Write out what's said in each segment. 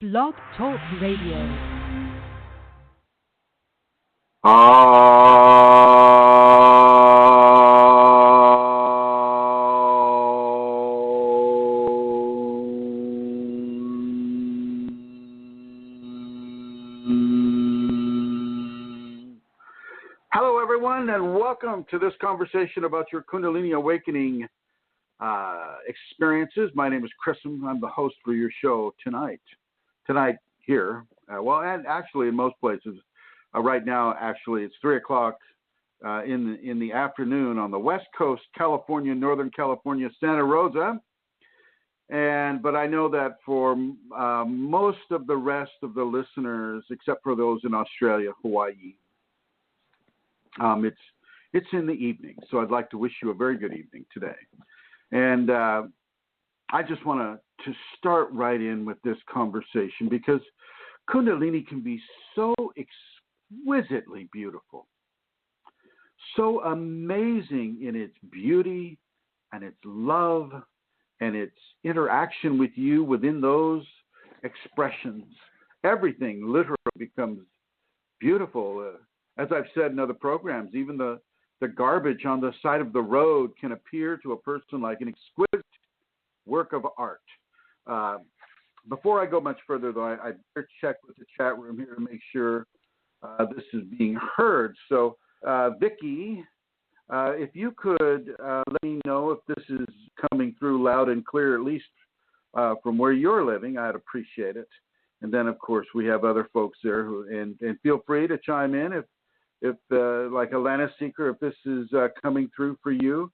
BlogTalk Radio. Hello, everyone, and welcome to this conversation about your Kundalini awakening experiences. My name is Chrism. I'm the host for your show tonight. Tonight here, and actually in most places, right now, actually, it's 3 o'clock in the afternoon on the West Coast, California, Northern California, Santa Rosa. But I know that for most of the rest of the listeners, except for those in Australia, Hawaii, it's in the evening. So I'd like to wish you a very good evening today. And I just want to start right in with this conversation because Kundalini can be so exquisitely beautiful, so amazing in its beauty and its love and its interaction with you within those expressions. Everything literally becomes beautiful. As I've said in other programs, even the garbage on the side of the road can appear to a person like an exquisite work of art. Before I go much further, though, I better check with the chat room here to make sure this is being heard. So, Vicky, if you could let me know if this is coming through loud and clear, at least from where you're living, I'd appreciate it. And then, of course, we have other folks there, and feel free to chime in if like Alana Seeker, if this is coming through for you.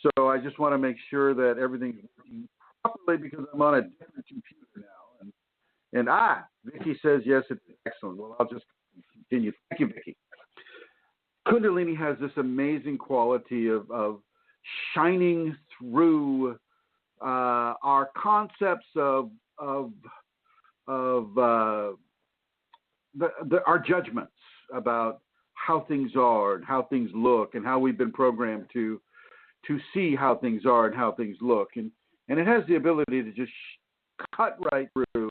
So I just want to make sure that everything's working properly because I'm on a different computer now. And Vicky says, yes, it's excellent. Well, I'll just continue. Thank you, Vicky. Kundalini has this amazing quality of shining through our concepts of our judgments about how things are and how things look and how we've been programmed to see how things are and how things look. And it has the ability to just cut right through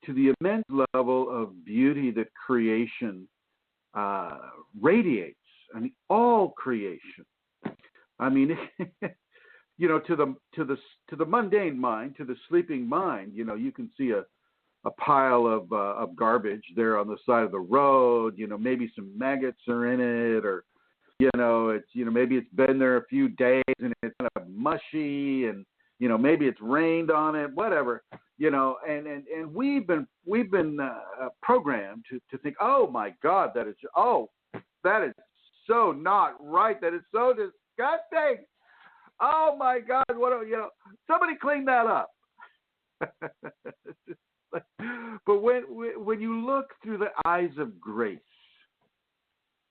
to the immense level of beauty that creation radiates. I mean, all creation. I mean, to the mundane mind, to the sleeping mind, you can see a pile of garbage there on the side of the road. Maybe some maggots are in it, or it's maybe it's been there a few days and it's kind of mushy, and maybe it's rained on it, whatever. And we've been programmed to think, oh my God, that is so not right. That is so disgusting. Oh my God, somebody clean that up. But when you look through the eyes of grace,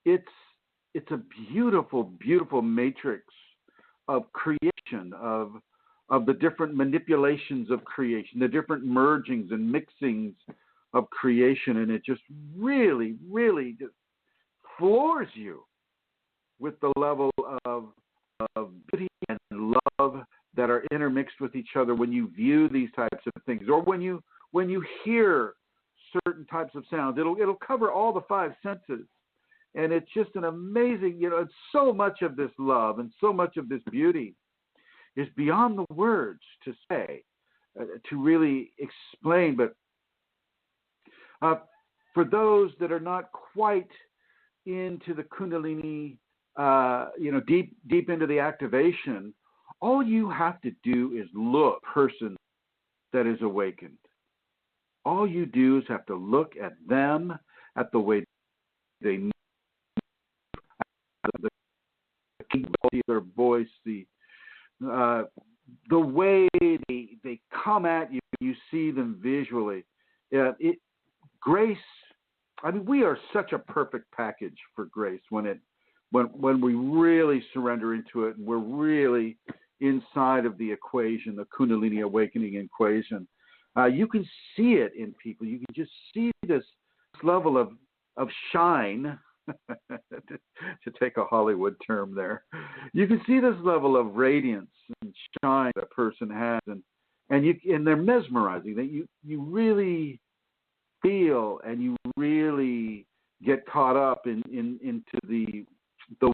it's a beautiful, beautiful matrix of creation, of the different manipulations of creation, the different mergings and mixings of creation, and it just really, really just floors you with the level of beauty and love that are intermixed with each other when you view these types of things, or when you hear certain types of sounds. It'll cover all the five senses. And it's just an amazing, it's so much of this love and so much of this beauty is beyond the words to say, to really explain. But for those that are not quite into the Kundalini, deep into the activation, all you have to do is look at a person that is awakened. All you do is have to look at them, at the way they move, the of their voice, the way they come at you. You see them visually. Grace. I mean, we are such a perfect package for grace when we really surrender into it and we're really inside of the equation, the Kundalini awakening equation. You can see it in people. You can just see this level of shine, to take a Hollywood term there. You can see this level of radiance and shine that a person has, and they're mesmerizing. That you really still and you really get caught up into the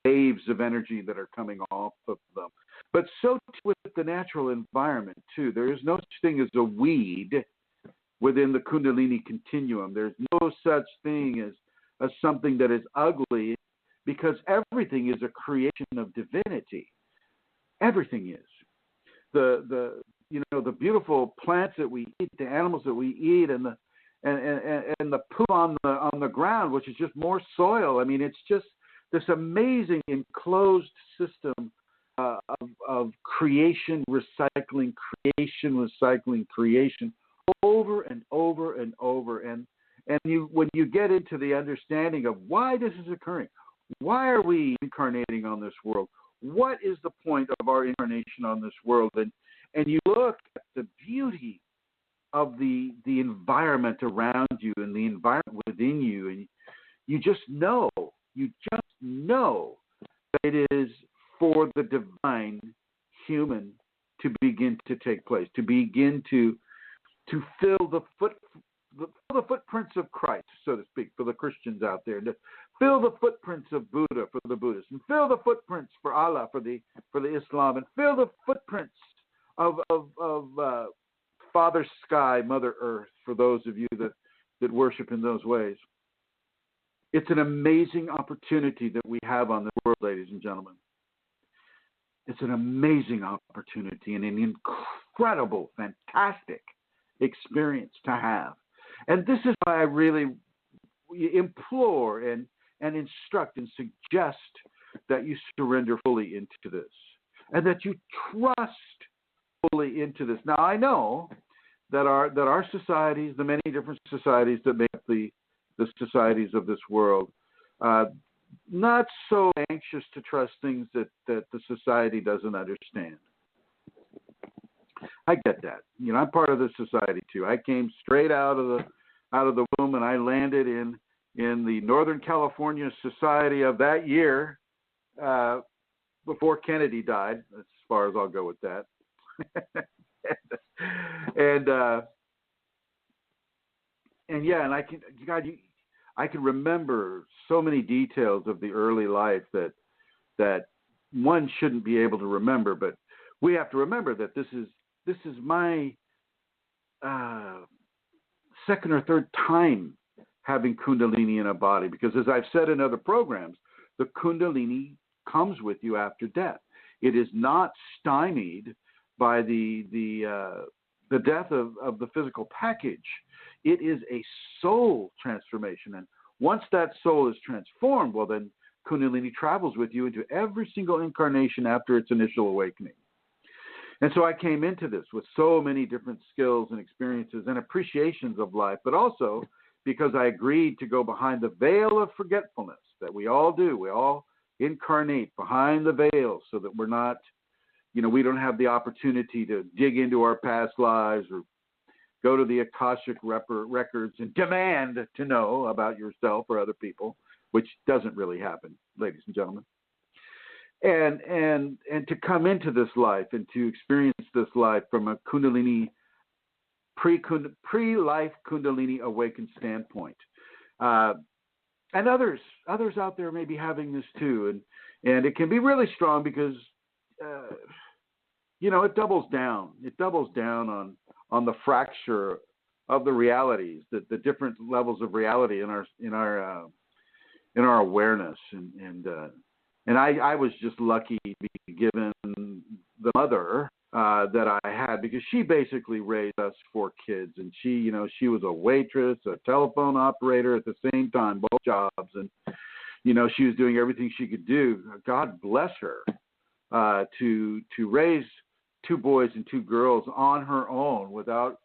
waves of energy that are coming off of them. But so with the natural environment too. There is no such thing as a weed within the Kundalini continuum. There's no such thing as something that is ugly, because everything is a creation of divinity. Everything is. The beautiful plants that we eat, the animals that we eat, and the poop on the ground, which is just more soil. I mean, it's just this amazing enclosed system of creation, recycling, over and over and over. And when you get into the understanding of why this is occurring, why are we incarnating on this world? What is the point of our incarnation on this world? And you look at the beauty of the environment around you and the environment within you, and you just know that it is for the divine human to begin to take place, to begin to fill the footprints of Christ, so to speak, for the Christians out there, to fill the footprints of Buddha for the Buddhists, and fill the footprints for Allah for the Islam, and fill the footprints of Father Sky, Mother Earth, for those of you that worship in those ways. It's an amazing opportunity that we have on this world, ladies and gentlemen. It's an amazing opportunity and an incredible, fantastic experience to have. And this is why I really implore and instruct and suggest that you surrender fully into this and that you trust fully into this. Now, I know that our societies, the many different societies that make up the societies of this world, not so anxious to trust things that the society doesn't understand. I get that. You know, I'm part of the society too. I came straight out of the womb, and I landed in the Northern California society of that year, before Kennedy died. As far as I'll go with that. I can remember so many details of the early life that one shouldn't be able to remember, but we have to remember that this is my second or third time having Kundalini in a body, because as I've said in other programs, the Kundalini comes with you after death. It is not stymied by the death of the physical package. It is a soul transformation. And once that soul is transformed, well, then Kundalini travels with you into every single incarnation after its initial awakening. And so I came into this with so many different skills and experiences and appreciations of life, but also because I agreed to go behind the veil of forgetfulness that we all do. We all incarnate behind the veil so that we're not, we don't have the opportunity to dig into our past lives or go to the Akashic records and demand to know about yourself or other people, which doesn't really happen, ladies and gentlemen. And to come into this life and to experience this life from a Kundalini, pre-life Kundalini awakened standpoint. And others out there may be having this too. And it can be really strong because, it doubles down. It doubles down on the fracture of the realities, the different levels of reality in our awareness. And I was just lucky to be given the mother that I had, because she basically raised us 4 kids, and she was a waitress, a telephone operator at the same time, both jobs, and she was doing everything she could do. God bless her, to raise 2 boys and 2 girls on her own without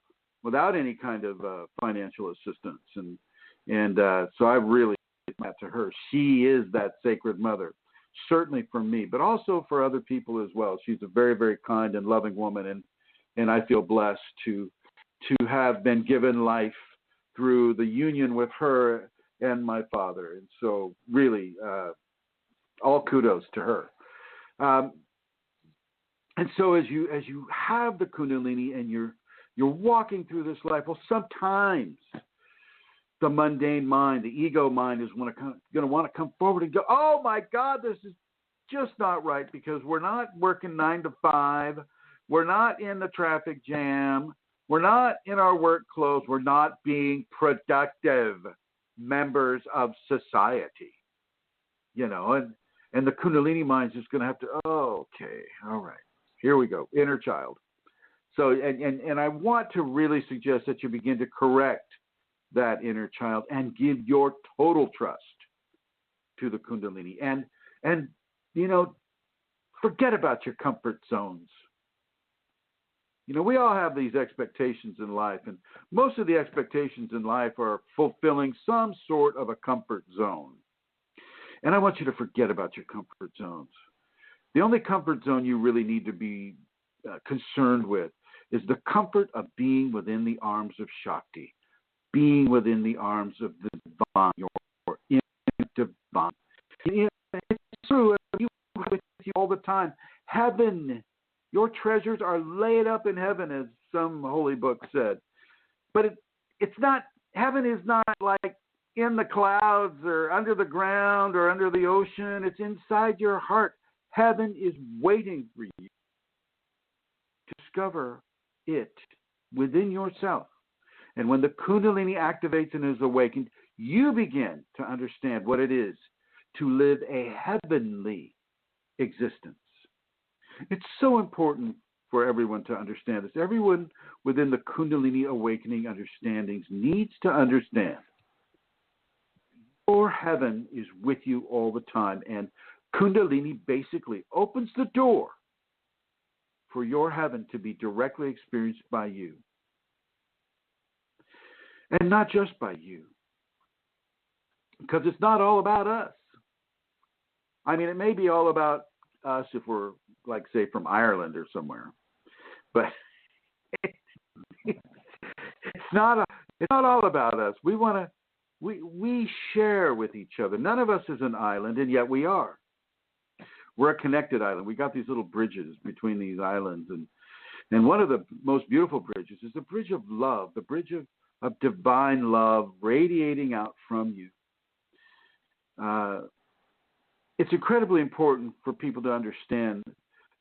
any kind of financial assistance, and so I really give that to her. She is that sacred mother. Certainly for me, but also for other people as well. She's a very, very kind and loving woman, and I feel blessed to have been given life through the union with her and my father. And so really, all kudos to her. And so as you have the Kundalini and you're walking through this life, well, sometimes the mundane mind, the ego mind, is going to want to come forward and go, oh my God, this is just not right, because we're not working 9 to 5. We're not in the traffic jam. We're not in our work clothes. We're not being productive members of society. And the Kundalini mind is just going to have to, okay, all right, here we go, inner child. So, and I want to really suggest that you begin to correct that inner child and give your total trust to the Kundalini. And forget about your comfort zones. We all have these expectations in life, and most of the expectations in life are fulfilling some sort of a comfort zone. And I want you to forget about your comfort zones. The only comfort zone you really need to be concerned with is the comfort of being within the arms of Shakti, being within the arms of the divine, your inner divine. It's true, you with you all the time. Heaven, your treasures are laid up in heaven, as some holy book said. But it's not, heaven is not like in the clouds or under the ground or under the ocean. It's inside your heart. Heaven is waiting for you to discover it within yourself. And when the Kundalini activates and is awakened, you begin to understand what it is to live a heavenly existence. It's so important for everyone to understand this. Everyone within the Kundalini awakening understandings needs to understand your heaven is with you all the time. And Kundalini basically opens the door for your heaven to be directly experienced by you. And not just by you. Because it's not all about us. I mean, it may be all about us if we're, like, say, from Ireland or somewhere. But it's not all about us. We share with each other. None of us is an island, and yet we are. We're a connected island. We got these little bridges between these islands, and one of the most beautiful bridges is the bridge of love, the bridge of divine love radiating out from you. It's incredibly important for people to understand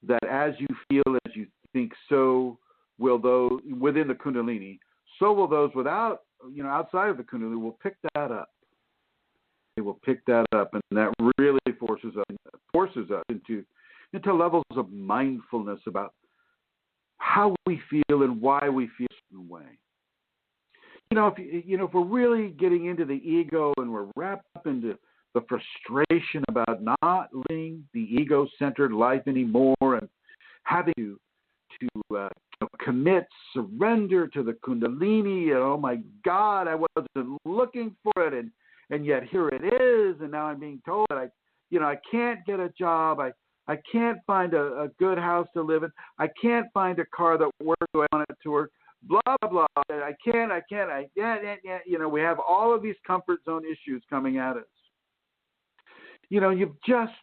that as you feel, as you think, so will those within the Kundalini, so will those without, outside of the Kundalini will pick that up. They will pick that up, and that really forces us into levels of mindfulness about how we feel and why we feel a certain way. If we're really getting into the ego and we're wrapped up into the frustration about not living the ego-centered life anymore and having to commit, surrender to the Kundalini, and oh my God, I wasn't looking for it, and yet here it is, and now I'm being told that I can't get a job, I can't find a good house to live in, I can't find a car that works the way I want it to work, blah, blah, blah, I can't, we have all of these comfort zone issues coming at us. You've just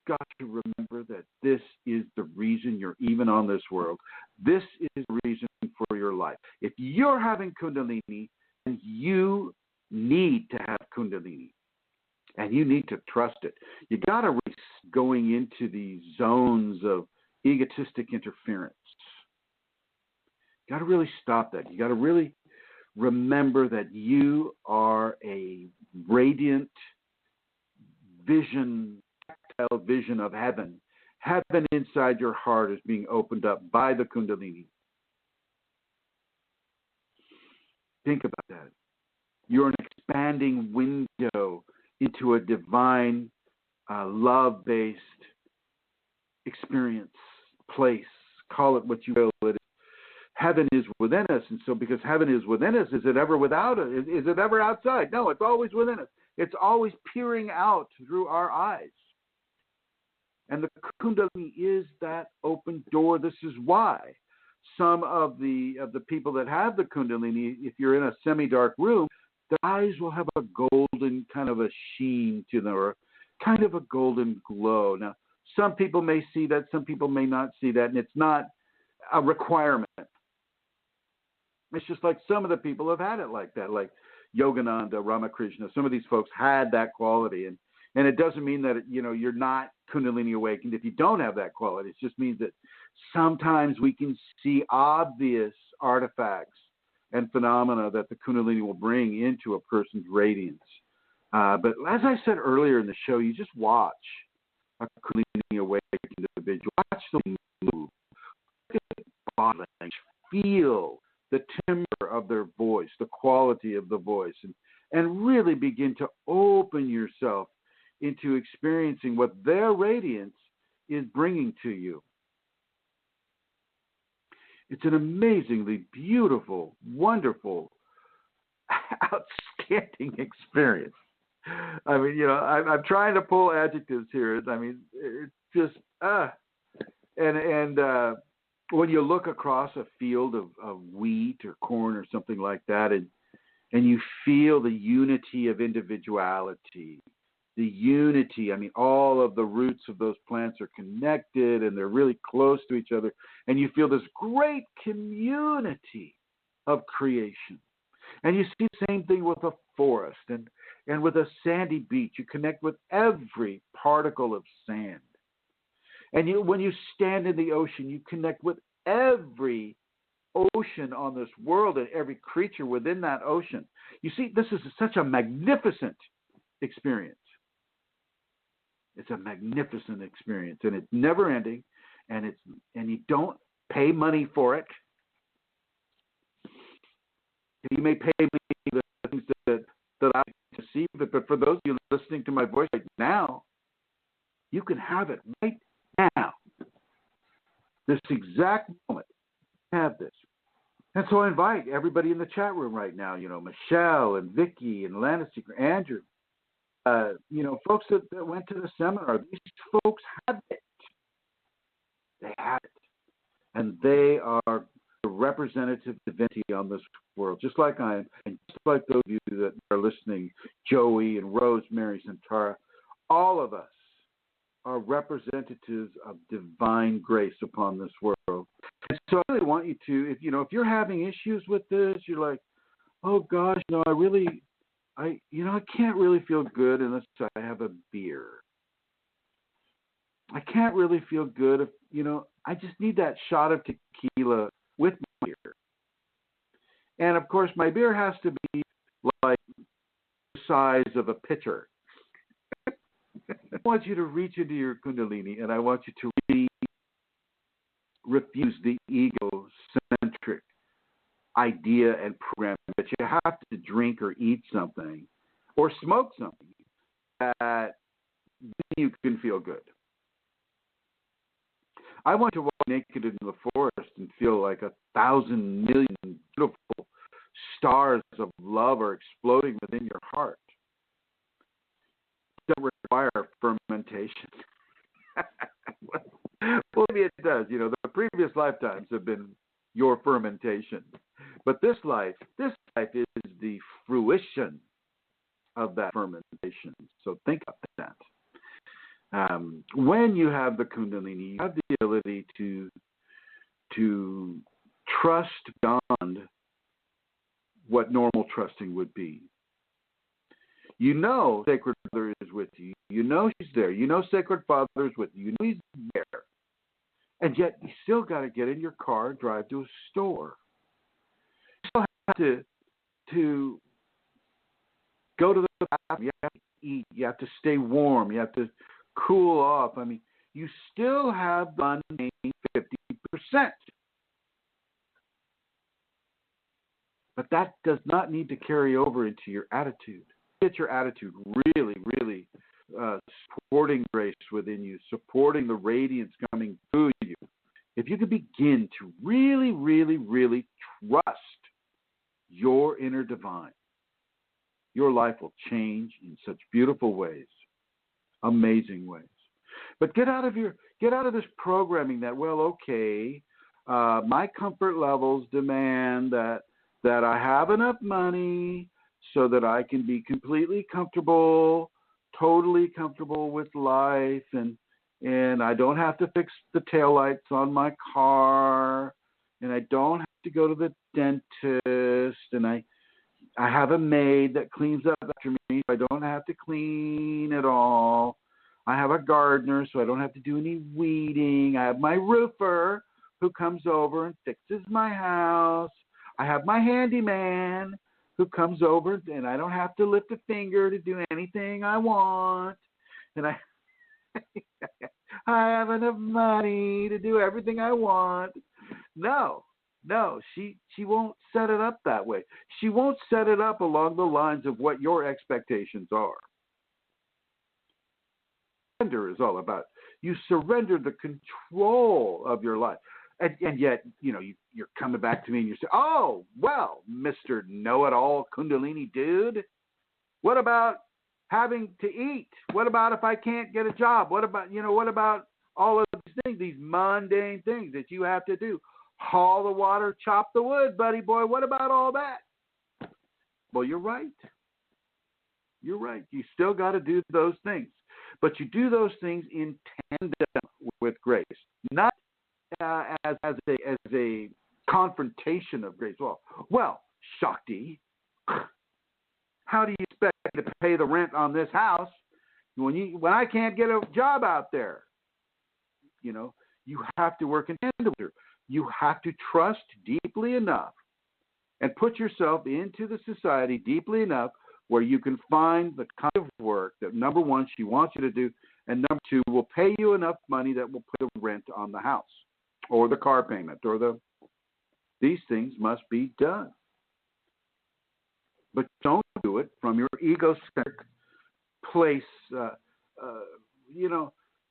got to remember that this is the reason you're even on this world. This is the reason for your life. If you're having Kundalini, then you need to have Kundalini. And you need to trust it. You got to risk going into these zones of egotistic interference. You got to really stop that. You got to really remember that you are a radiant vision, tactile vision of heaven. Heaven inside your heart is being opened up by the Kundalini. Think about that. You're an expanding window into a divine, love-based experience, place. Call it what you will. Heaven is within us, and so because heaven is within us, is it ever without us? Is it ever outside? No, it's always within us. It's always peering out through our eyes. And the Kundalini is that open door. This is why some of the people that have the Kundalini, if you're in a semi-dark room, their eyes will have a golden kind of a sheen to them, or kind of a golden glow. Now, some people may see that, some people may not see that, and it's not a requirement. It's just like some of the people have had it like that. Like, Yogananda, Ramakrishna, some of these folks had that quality. And it doesn't mean that, you're not Kundalini awakened if you don't have that quality. It just means that sometimes we can see obvious artifacts and phenomena that the Kundalini will bring into a person's radiance. But as I said earlier in the show, you just watch a Kundalini awakened individual. Watch them move. Look at the body language. Feel the timbre of their voice, the quality of the voice, and really begin to open yourself into experiencing what their radiance is bringing to you. It's an amazingly beautiful, wonderful, outstanding experience. I mean, I'm trying to pull adjectives here. I mean, it's just, and when you look across a field of wheat or corn or something like that, and you feel the unity of individuality, the unity, I mean, all of the roots of those plants are connected and they're really close to each other. And you feel this great community of creation. And you see the same thing with a forest and with a sandy beach. You connect with every particle of sand. And when you stand in the ocean, you connect with every ocean on this world and every creature within that ocean. You see, this is such a magnificent experience. It's a magnificent experience, and it's never ending, and you don't pay money for it. You may pay me the things that I receive, but for those of you listening to my voice right now, you can have it right now. This exact moment, have this. And so I invite everybody in the chat room right now, Michelle and Vicky and Lana Seeker, Andrew, folks that went to the seminar. These folks have it. They have it. And they are the representative divinity on this world, just like I am, and just like those of you that are listening, Joey and Rosemary, Santara, all of us are representatives of divine grace upon this world. And so I really want you to, if you're having issues with this, you're like, oh gosh, I can't really feel good unless I have a beer. I can't really feel good if, I just need that shot of tequila with my beer. And of course, my beer has to be like the size of a pitcher. I want you to reach into your Kundalini, and I want you to really refuse the egocentric idea and program that you have to drink or eat something or smoke something that you can feel good. I want you to walk naked into the forest and feel like 1,000 million beautiful stars of love are exploding within your heart. It doesn't require fermentation. Well, maybe it does. The previous lifetimes have been your fermentation. But this life is the fruition of that fermentation. So think about that. When you have the Kundalini, you have the ability to trust beyond what normal trusting would be. Sacred Father is with you. She's there. Sacred Father is with you. He's there. And yet you still got to get in your car and drive to a store. You still have to go to the bathroom. You have to eat. You have to stay warm. You have to cool off. I mean, you still have the mundane 50%. But that does not need to carry over into your attitude. Get your attitude really, really supporting grace within you, supporting the radiance coming through you. If you could begin to really, really, really trust your inner divine, your life will change in such beautiful ways, amazing ways. But get out of this programming that, my comfort levels demand that I have enough money so that I can be completely comfortable, totally comfortable with life, and I don't have to fix the taillights on my car, and I don't have to go to the dentist, and I have a maid that cleans up after me. I don't have to clean at all. I have a gardener, so I don't have to do any weeding. I have my roofer who comes over and fixes my house. I have my handyman who comes over, and I don't have to lift a finger to do anything I want. And I have enough money to do everything I want. No, she won't set it up that way. She won't set it up along the lines of what your expectations are. Surrender is all about. You surrender the control of your life. And yet, you're coming back to me and you say, oh, well, Mr. Know-it-all Kundalini dude, what about having to eat? What about if I can't get a job? What about all of these things, these mundane things that you have to do? Haul the water, chop the wood, buddy boy. What about all that? Well, you're right. You're right. You still got to do those things. But you do those things in tandem with grace, not as a confrontation of grace. Well, Shakti, how do you expect me to pay the rent on this house when I can't get a job out there? You have to work in tandem with her. You have to trust deeply enough and put yourself into the society deeply enough where you can find the kind of work that, number one, she wants you to do, and number two, will pay you enough money that will put the rent on the house or the car payment these things must be done. But don't do it from your egocentric place.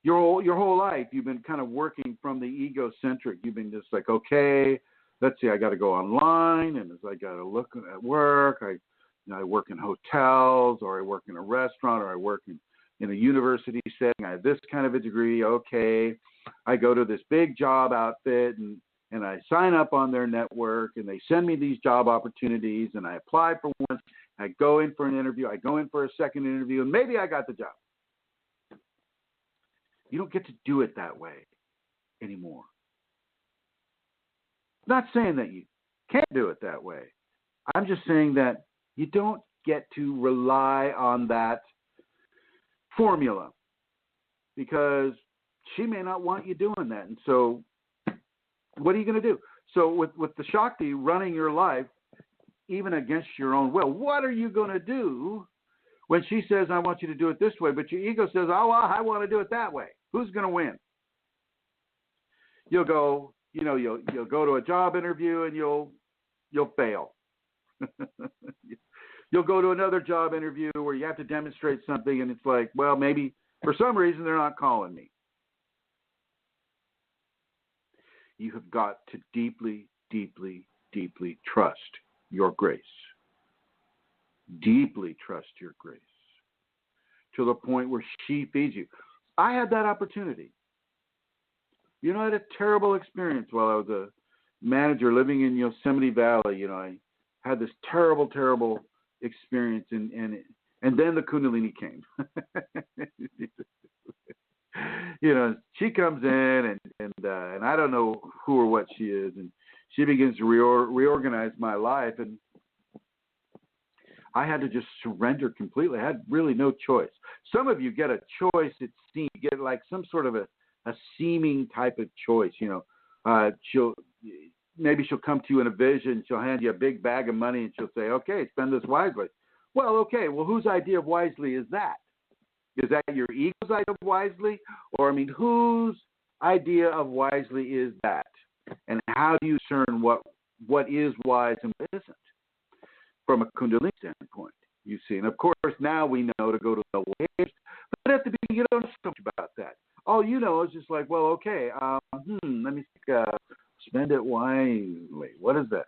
Your whole life you've been kind of working from the egocentric. You've been just like, okay, let's see, I got to go online, and I got to look at work. I work in hotels, or I work in a restaurant, or I work in a university setting. I have this kind of a degree. Okay, I go to this big job outfit, and I sign up on their network, and they send me these job opportunities, and I apply for one. I go in for an interview. I go in for a second interview, and maybe I got the job. You don't get to do it that way anymore. Not saying that you can't do it that way. I'm just saying that you don't get to rely on that formula because she may not want you doing that. And so what are you going to do? So with the Shakti running your life, even against your own will, what are you going to do when she says, I want you to do it this way, but your ego says, oh, well, I want to do it that way? Who's going to win? You'll go to a job interview and you'll fail. You'll go to another job interview where you have to demonstrate something, and it's like, well, maybe for some reason they're not calling me. You have got to deeply, deeply, deeply trust your grace. Deeply trust your grace to the point where she feeds you. I had that opportunity. I had a terrible experience while I was a manager living in Yosemite Valley. I had this terrible, terrible experience, and then the Kunalini came. She comes in, and I don't know who or what she is, and she begins to reorganize my life, and I had to just surrender completely. I had really no choice. Some of you get a choice. It seems you get like some sort of a seeming type of choice. She'll come to you in a vision. She'll hand you a big bag of money, and she'll say, "Okay, spend this wisely." Well, okay. Well, whose idea of wisely is that? Is that your ego's idea of wisely, or whose idea of wisely is that? And how do you discern what is wise and what isn't? From a Kundalini standpoint, you see. And of course, now we know to go to the waves, but at the beginning, you don't know so much about that. All you know is just like, well, okay, let me think, spend it wisely. What is that?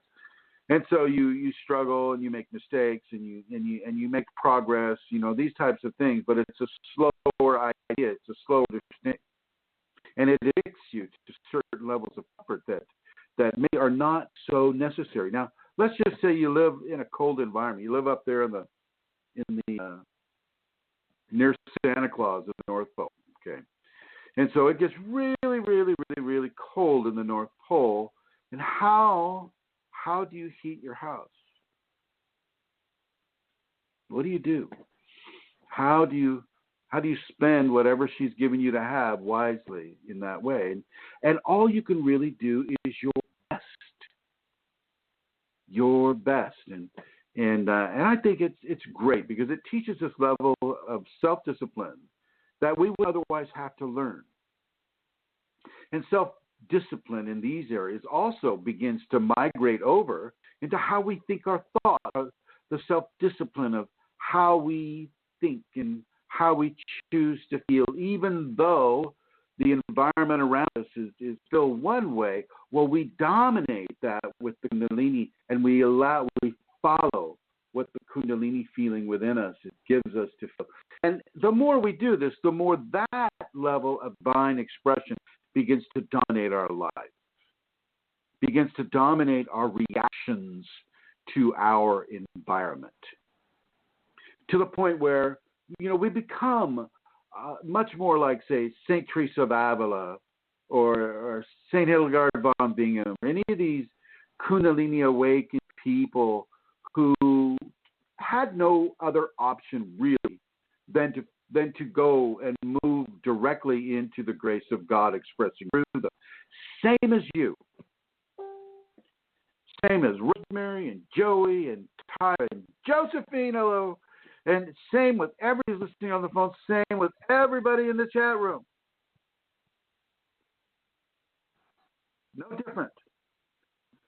And so you struggle and you make mistakes and you make progress, these types of things. But it's a slower idea. It's a slower understanding, and it addicts you to certain levels of comfort that maybe are not so necessary. Now, let's just say you live in a cold environment. You live up there in the near Santa Claus in the North Pole. Okay, and so it gets really, really, really, really cold in the North Pole. And how do you heat your house? What do you do? How do you spend whatever she's given you to have wisely in that way? And all you can really do is your best. Your best. And I think it's great because it teaches this level of self-discipline that we would otherwise have to learn. And self-discipline in these areas also begins to migrate over into how we think our thought, the self-discipline of how we think and how we choose to feel, even though the environment around us is still one way. Well, we dominate that with the Kundalini, and we follow what the Kundalini feeling within us it gives us to feel. And the more we do this, the more that level of divine expression begins to dominate our lives, begins to dominate our reactions to our environment, to the point where, we become much more like, say, St. Teresa of Avila or St. Hildegard von Bingen, or any of these Kundalini awakened people who had no other option really than to go and move directly into the grace of God expressing through them. Same as you. Same as Rosemary and Joey and Tyler and Josephine, hello. And same with everybody listening on the phone, same with everybody in the chat room. No different.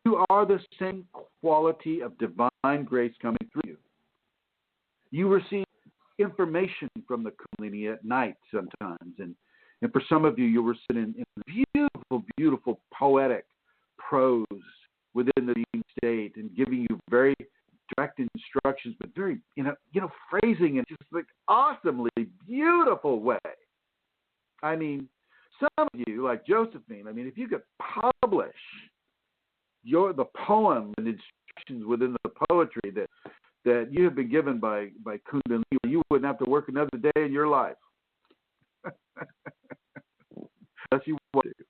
You are the same quality of divine grace coming through you. You receive information from the Kundalini at night sometimes. And for some of you, you'll receive in beautiful, beautiful poetic prose within the dream state and giving you very direct instructions, but very, phrasing in just like awesomely beautiful way. I mean, some of you, like Josephine, if you could publish the poem and instructions within the poetry that you have been given by Kundalini, you wouldn't have to work another day in your life. Unless you want to.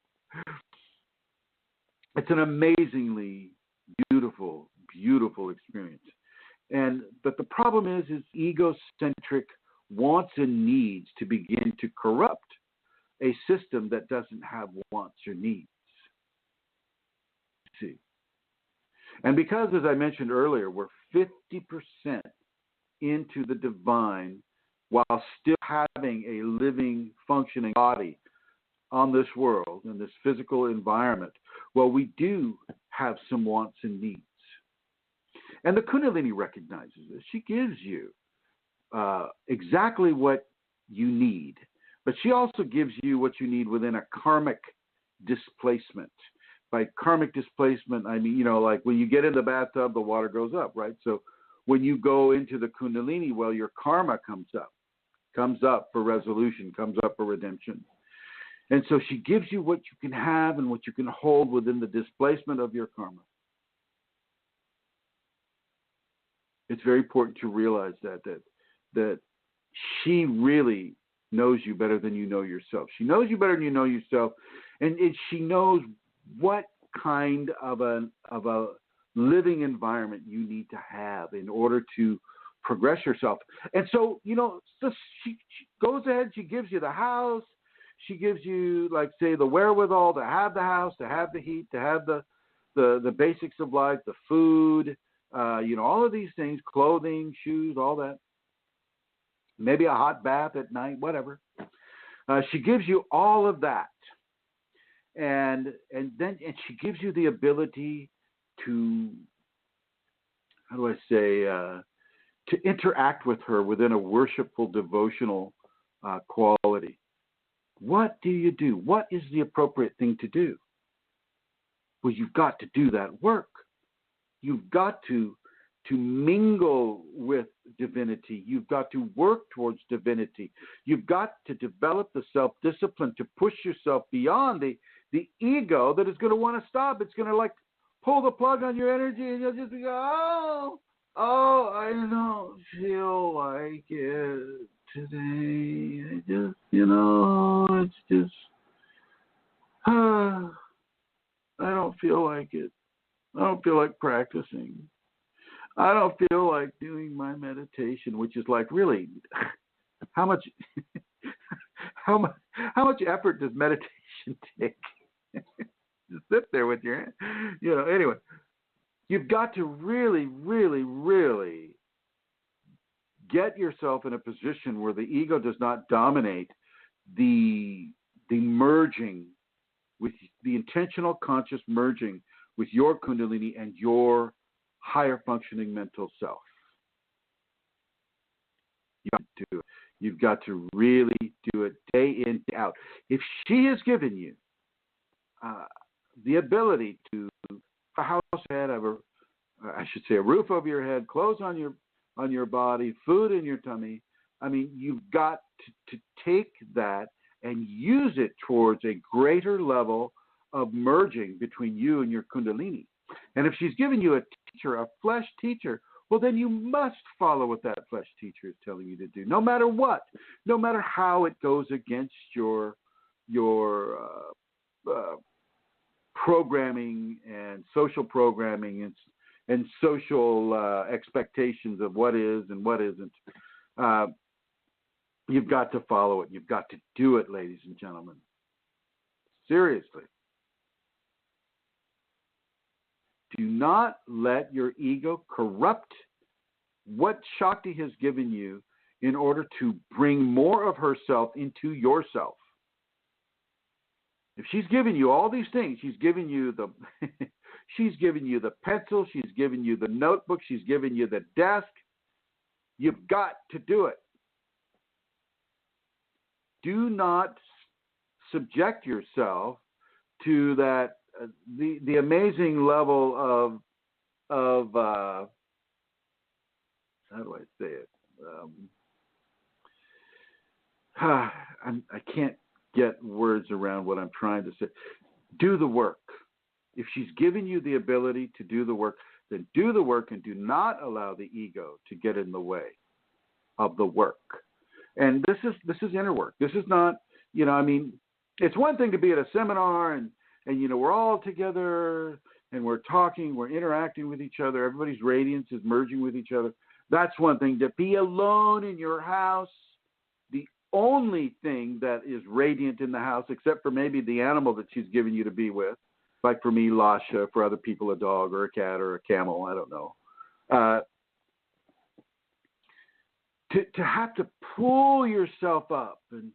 It's an amazingly beautiful, beautiful experience. But the problem is egocentric wants and needs to begin to corrupt a system that doesn't have wants or needs. See? And because, as I mentioned earlier, we're 50% into the divine while still having a living, functioning body on this world, in this physical environment, well, we do have some wants and needs. And the Kundalini recognizes this. She gives you exactly what you need, but she also gives you what you need within a karmic displacement. By karmic displacement, I mean, like when you get in the bathtub, the water goes up, right? So when you go into the Kundalini, well, your karma comes up for resolution, comes up for redemption. And so she gives you what you can have and what you can hold within the displacement of your karma. It's very important to realize that she really knows you better than you know yourself. She knows you better than you know yourself, and she knows what kind of a living environment you need to have in order to progress yourself. And so, she goes ahead, she gives you the house, she gives you, like, say, the wherewithal to have the house, to have the heat, to have the basics of life, the food, all of these things, clothing, shoes, all that. Maybe a hot bath at night, whatever. She gives you all of that. And she gives you the ability to, to interact with her within a worshipful, devotional quality. What do you do? What is the appropriate thing to do? Well, you've got to do that work. You've got to mingle with divinity. You've got to work towards divinity. You've got to develop the self-discipline to push yourself beyond the ego that is going to want to stop. It's going to pull the plug on your energy, and you'll just be oh, I don't feel like it today. I just, it's just, I don't feel like it. I don't feel like practicing. I don't feel like doing my meditation, which is like, really, how much how much effort does meditation take? Just sit there with your hand. Anyway, you've got to really, really, really get yourself in a position where the ego does not dominate the merging with the intentional conscious merging with your Kundalini and your higher functioning mental self. You've got to really do it day in, day out. If she has given you the ability to a house head, a roof over your head, clothes on your body, food in your tummy, you've got to take that and use it towards a greater level of merging between you and your Kundalini. And if she's given you a teacher, a flesh teacher, well, then you must follow what that flesh teacher is telling you to do, no matter what, no matter how it goes against your programming and social programming and social expectations of what is and what isn't. You've got to follow it. You've got to do it, ladies and gentlemen. Seriously. Do not let your ego corrupt what Shakti has given you in order to bring more of herself into yourself. If she's given you all these things, she's given you the she's given you the pencil, she's given you the notebook, she's given you the desk. You've got to do it. Do not subject yourself to that the amazing level of how do I say it? I can't get words around what I'm trying to say. Do the work. If she's given you the ability to do the work, then do the work and do not allow the ego to get in the way of the work. And this is inner work. This is not, it's one thing to be at a seminar and we're all together and we're talking, we're interacting with each other, everybody's radiance is merging with each other. That's one thing. To be alone in your house, the only thing that is radiant in the house, except for maybe the animal that she's given you to be with, like for me, Lasha, for other people, a dog or a cat or a camel, I don't know. To have to pull yourself up and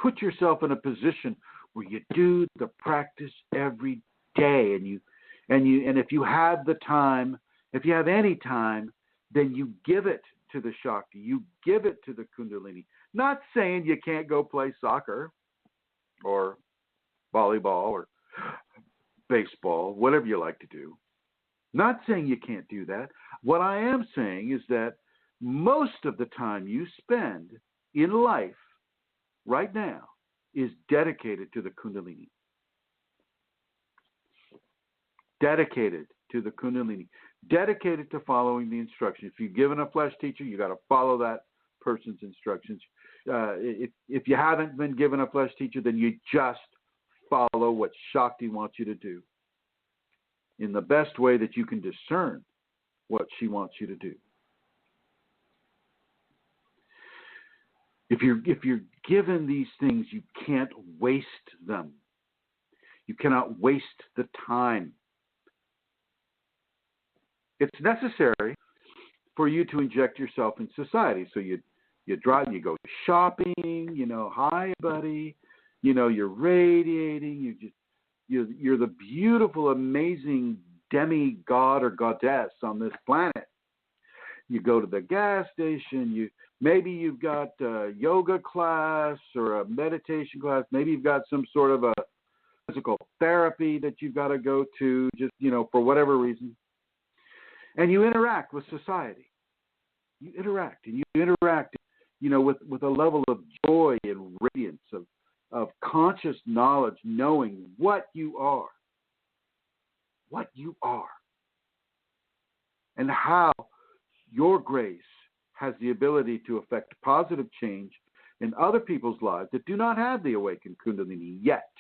put yourself in a position where you do the practice every day, and if you have the time, if you have any time, then you give it to the Shakti, you give it to the Kundalini. Not saying you can't go play soccer or volleyball or baseball, whatever you like to do. Not saying you can't do that. What I am saying is that most of the time you spend in life right now is dedicated to the Kundalini. Dedicated to the Kunalini, dedicated to following the instructions. If you're given a flesh teacher, you got to follow that person's instructions. If you haven't been given a flesh teacher, then you just follow what Shakti wants you to do in the best way that you can discern what she wants you to do. If you're given these things, you can't waste them. You cannot waste the time. It's necessary for you to inject yourself in society. So you drive, you go shopping, hi buddy, you're radiating, you're the beautiful, amazing demigod or goddess on this planet. You go to the gas station, maybe you've got a yoga class or a meditation class, maybe you've got some sort of a physical therapy that you've got to go to, just, for whatever reason. And you interact with society. You interact with a level of joy and radiance, of conscious knowledge, knowing what you are, and how your grace has the ability to affect positive change in other people's lives that do not have the awakened Kundalini yet.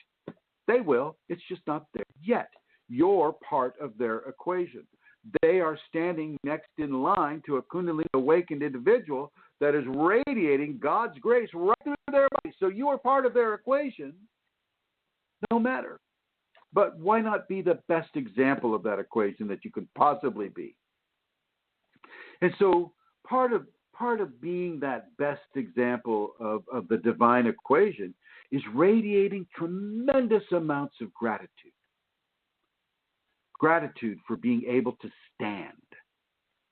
They will. It's just not there yet. You're part of their equation. they are standing next in line to a Kundalini awakened individual that is radiating God's grace right through their body. So you are part of their equation, no matter. But why not be the best example of that equation that you could possibly be? And so part of being that best example of the divine equation is radiating tremendous amounts of gratitude. Gratitude for being able to stand.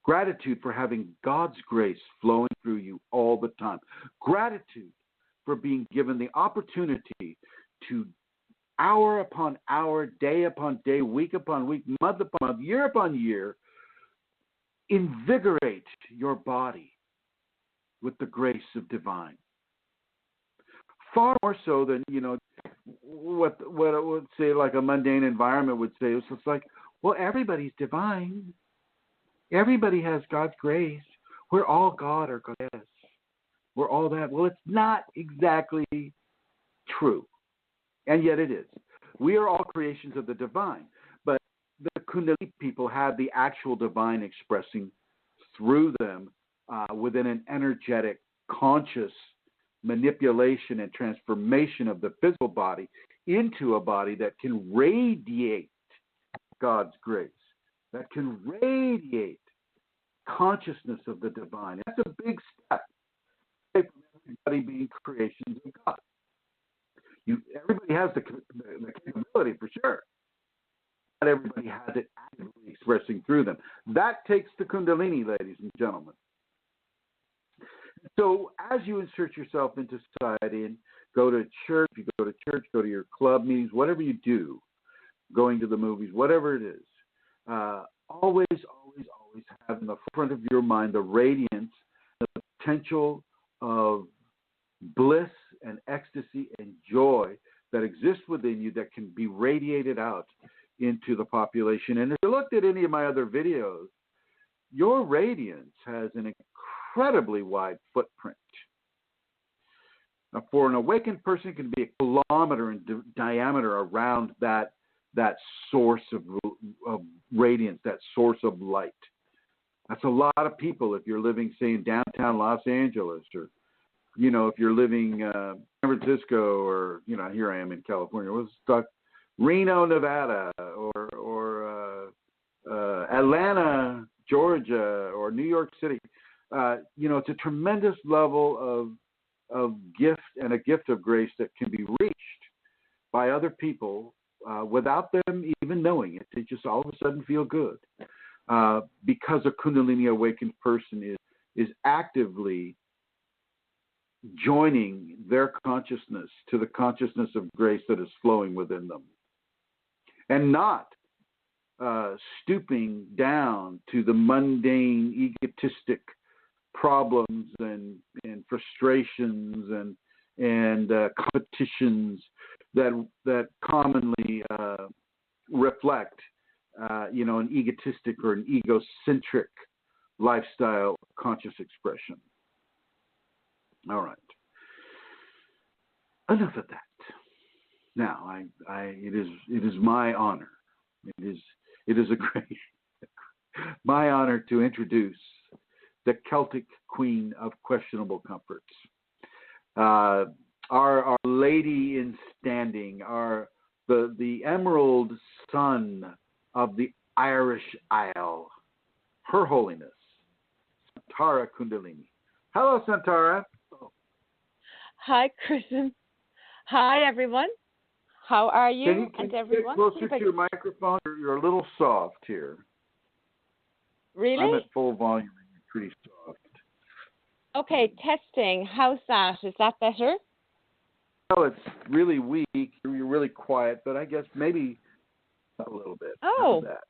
Gratitude for having God's grace flowing through you all the time. Gratitude for being given the opportunity to hour upon hour, day upon day, week upon week, month upon month, year upon year, invigorate your body with the grace of divine. Far more so than, what it would say, like a mundane environment would say. It's just like, well, everybody's divine. Everybody has God's grace. We're all God or goddess. We're all that. Well, it's not exactly true. And yet it is. We are all creations of the divine. But the Kundalini people have the actual divine expressing through them within an energetic, conscious manipulation and transformation of the physical body into a body that can radiate God's grace, that can radiate consciousness of the divine. That's a big step from everybody being creations of God. Everybody has the capability for sure. Not everybody has it actively expressing through them. That takes the Kundalini, ladies and gentlemen. So as you insert yourself into society and go to church, go to your club meetings, whatever you do, going to the movies, whatever it is, always have in the front of your mind the radiance, the potential of bliss and ecstasy and joy that exists within you that can be radiated out into the population. And if you looked at any of my other videos, your radiance has an incredibly wide footprint. Now, for an awakened person, it can be a kilometer in diameter around that source of radiance, that source of light. That's a lot of people if you're living, say, in downtown Los Angeles, or, if you're living San Francisco, or, here I am in California, was stuck Reno, Nevada, or Atlanta, Georgia, or New York City. It's a tremendous level of gift and a gift of grace that can be reached by other people without them even knowing it. They just all of a sudden feel good because a Kundalini awakened person is actively joining their consciousness to the consciousness of grace that is flowing within them, and not stooping down to the mundane, egotistic problems and frustrations and competitions that commonly reflect an egotistic or an egocentric lifestyle conscious expression. All right. Enough of that. Now, it is my honor. It is a great my honor to introduce the Celtic Queen of Questionable Comforts, our lady in standing, the Emerald Sun of the Irish Isle, Her Holiness, Santara Kundalini. Hello, Santara. Hi, Chrism. Hi, everyone. How are you? Can and you everyone? get closer to your microphone? You're a little soft here. Really? I'm at full volume and you're pretty soft. Okay, testing. How's that? Is that better? Well, it's really weak. You're really quiet, but I guess maybe a little bit. Oh. How's that?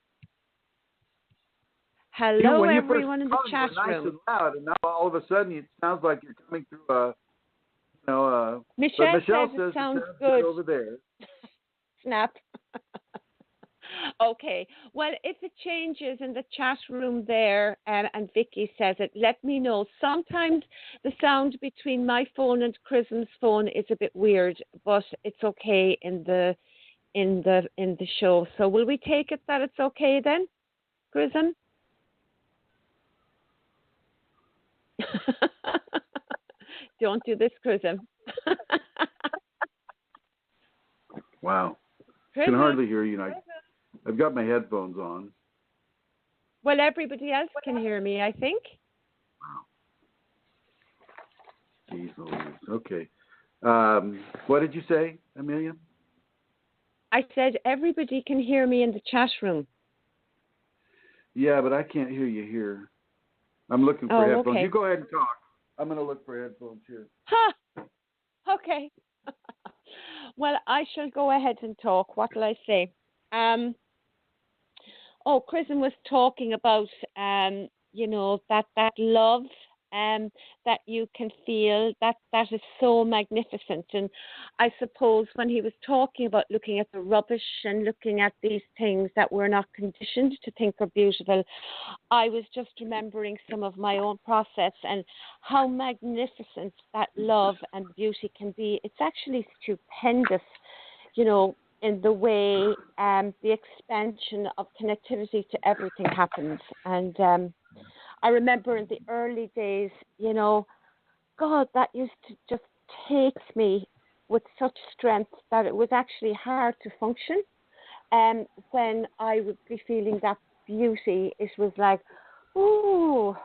Hello, when you everyone first in the come, chat you're nice room. and loud, and now all of a sudden it sounds like you're coming through Michelle, Michelle says it sounds good good. over there. Snap. Okay. Well, if it changes in the chat room there, and Vicky says it, let me know. Sometimes the sound between my phone and Chrism's phone is a bit weird, but it's okay in the show. So will we take it that it's okay then? Chrism? Don't do this, Chrism. Wow. I Chrism. can hardly hear you. I've got my headphones on. Well, everybody else can hear me, I think. Jeez Louise. Okay. What did you say, Amelia? I said everybody can hear me in the chat room. Yeah, but I can't hear you here. I'm looking for headphones. Okay. You go ahead and talk. I'm going to look for headphones here. Ha! Okay. Well, I shall go ahead and talk. What will I say? Chrism was talking about, that love that you can feel. That is so magnificent. And I suppose when he was talking about looking at the rubbish and looking at these things that we're not conditioned to think are beautiful, I was just remembering some of my own process and how magnificent that love and beauty can be. It's actually stupendous, in the way the expansion of connectivity to everything happens. And I remember in the early days, God, that used to just take me with such strength that it was actually hard to function. When I would be feeling that beauty, it was like, ooh.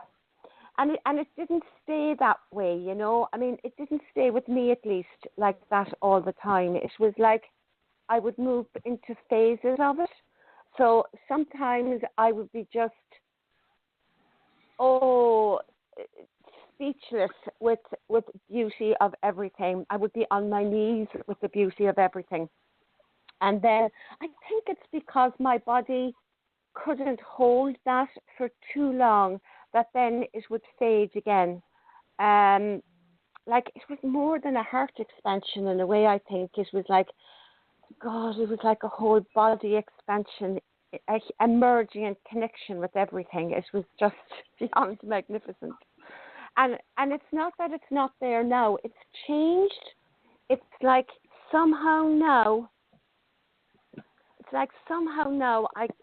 And it didn't stay that way, I mean, it didn't stay with me, at least, like that all the time. It was like I would move into phases of it. So sometimes I would be just, speechless with beauty of everything. I would be on my knees with the beauty of everything. And then I think it's because my body couldn't hold that for too long that then it would fade again. Like it was more than a heart expansion in a way, I think. It was like, God, it was like a whole body expansion, a merging and connection with everything. It was just beyond magnificent. And it's not that it's not there now. It's changed. It's like somehow now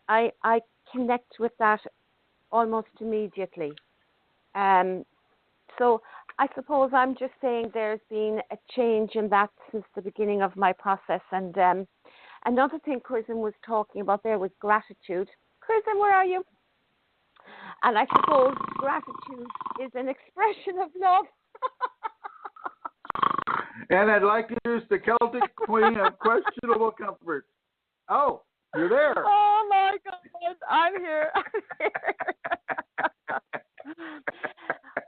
I connect with that almost immediately. So I suppose I'm just saying there's been a change in that since the beginning of my process. And another thing Chrism was talking about there was gratitude. Chrism, where are you? And I suppose gratitude is an expression of love. And I'd like to use the Celtic queen of questionable comfort. Oh, you're there. Oh, my God. I'm here.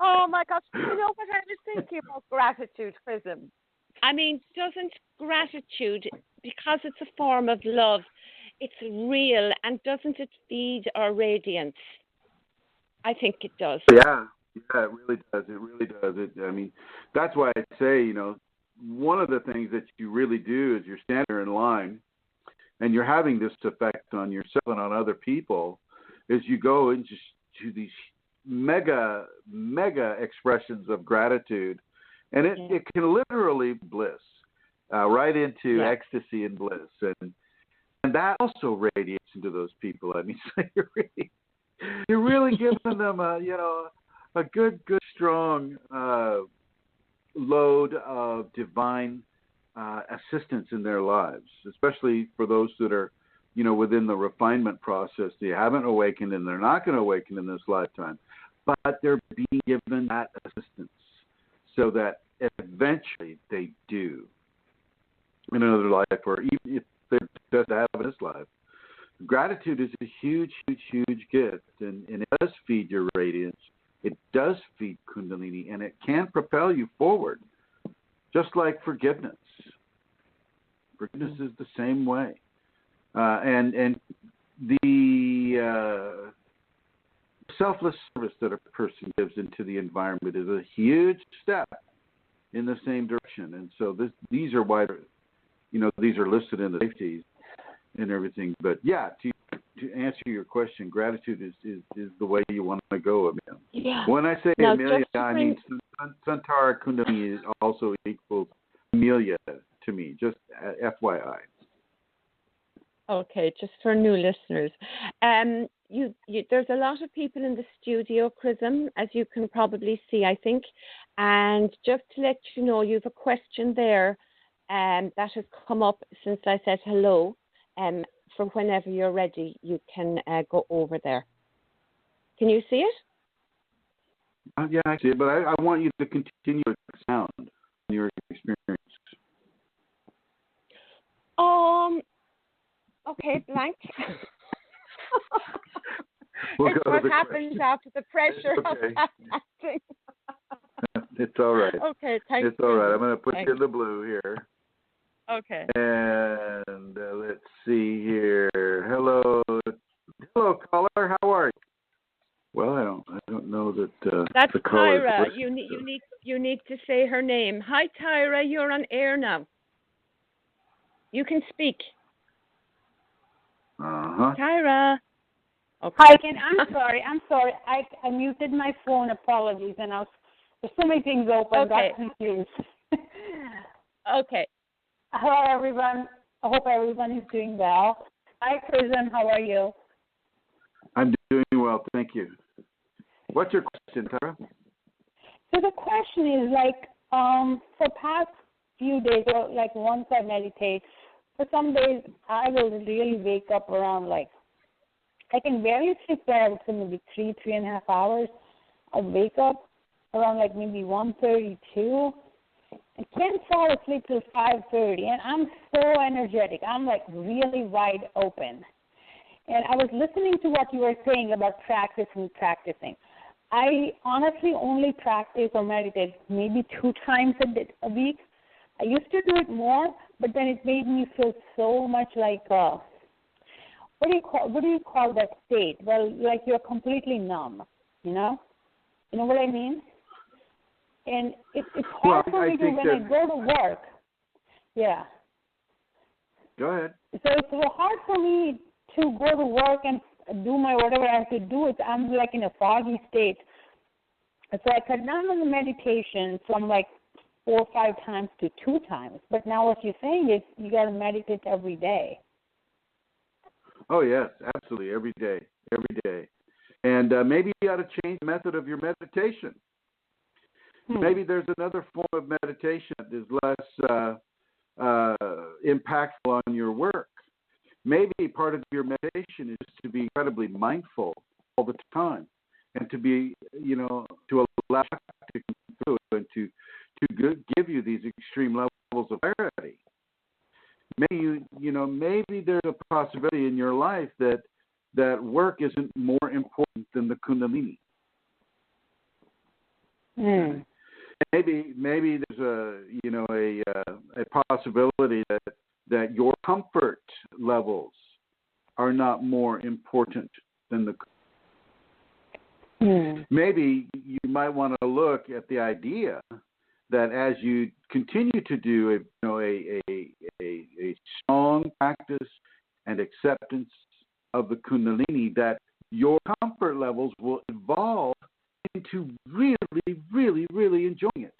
Oh, my gosh. You know what I was thinking about gratitude, Chrism? I mean, doesn't gratitude, because it's a form of love, it's real, and doesn't it feed our radiance? I think it does. Yeah, it really does. It really does. I mean, that's why I say, one of the things that you really do is you're standing there in line and you're having this effect on yourself and on other people is you go into these mega expressions of gratitude, and it can literally bliss right into ecstasy and bliss, and that also radiates into those people. I mean, so you're really giving them a good strong load of divine assistance in their lives, especially for those that are within the refinement process. They haven't awakened and they're not going to awaken in this lifetime, but they're being given that assistance so that eventually they do in another life, or even if they're just to have in this life. Gratitude is a huge gift, and it does feed your radiance. It does feed Kundalini, and it can propel you forward, just like forgiveness. Forgiveness is the same way. And the selfless service that a person gives into the environment is a huge step in the same direction. And so these are why, these are listed in the safeties and everything. But yeah, to answer your question, gratitude is the way you want to go, Amelia. Yeah. When I say now, Amelia, I mean Santara Kundalini also equals Amelia to me, just FYI. Okay, just for new listeners. there's a lot of people in the studio, Chrism, as you can probably see, I think. And just to let you know, you have a question there that has come up since I said hello. For whenever you're ready, you can go over there. Can you see it? Yeah, I see it, but I want you to continue to sound your experience. Okay, blank. We'll it's what happens after the pressure of acting. It's all right. Okay, thanks. It's all right. I'm going to put you in the blue here. Okay. And let's see here. Hello, caller. How are you? Well, I don't know that. That's the caller. Tyra. You need to say her name. Hi, Tyra. You're on air now. You can speak. Tyra. Okay. Hi again. I'm sorry. I muted my phone. Apologies, and there's so many things open. Okay. Got confused. Okay. Hello, everyone. I hope everyone is doing well. Hi, Chrism. How are you? I'm doing well, thank you. What's your question, Tara? So the question is, for past few days, or once I meditate, for some days I will really wake up around I can barely sleep for, I would say, maybe 3.5 hours. I wake up around maybe 1:32. I can't fall asleep till 5:30, and I'm so energetic. I'm really wide open. And I was listening to what you were saying about practicing. I honestly only practice or meditate maybe 2 times a week. I used to do it more, but then it made me feel so much what do you call that state? Well, you're completely numb, you know? You know what I mean? And it's hard for me when I go to work. Yeah. Go ahead. So it's so hard for me to go to work and do my whatever I have to do. I'm in a foggy state. So I cut down on the meditation from 4 or 5 times to 2 times. But now what you're saying is you got to meditate every day. Oh, yes, absolutely, every day. And maybe you ought to change the method of your meditation. Maybe there's another form of meditation that is less impactful on your work. Maybe part of your meditation is to be incredibly mindful all the time and to be, to allow to come through and to give you these extreme levels of clarity. Maybe there's a possibility in your life that work isn't more important than the Kundalini. Maybe there's a possibility that your comfort levels are not more important than the. Maybe you might want to look at the idea that as you continue to do a strong practice and acceptance of the Kunalini, that your comfort levels will evolve into really, really, really enjoying it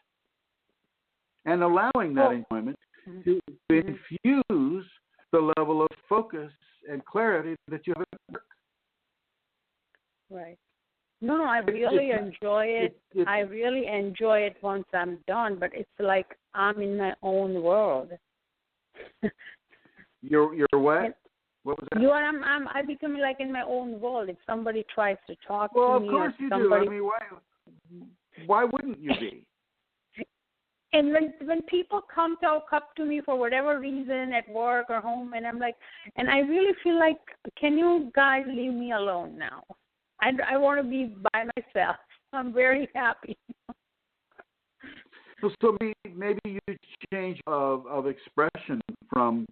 and allowing that enjoyment to infuse the level of focus and clarity that you have at work. Right. No, I really enjoy it. I really enjoy it once I'm done, but it's like I'm in my own world. You're what? What was that? I become in my own world. If somebody tries to talk to me, of course you do. I mean, why wouldn't you be? And when people come talk up to me for whatever reason at work or home, and I'm and I really feel can you guys leave me alone now? I want to be by myself. I'm very happy. So maybe you change of expression from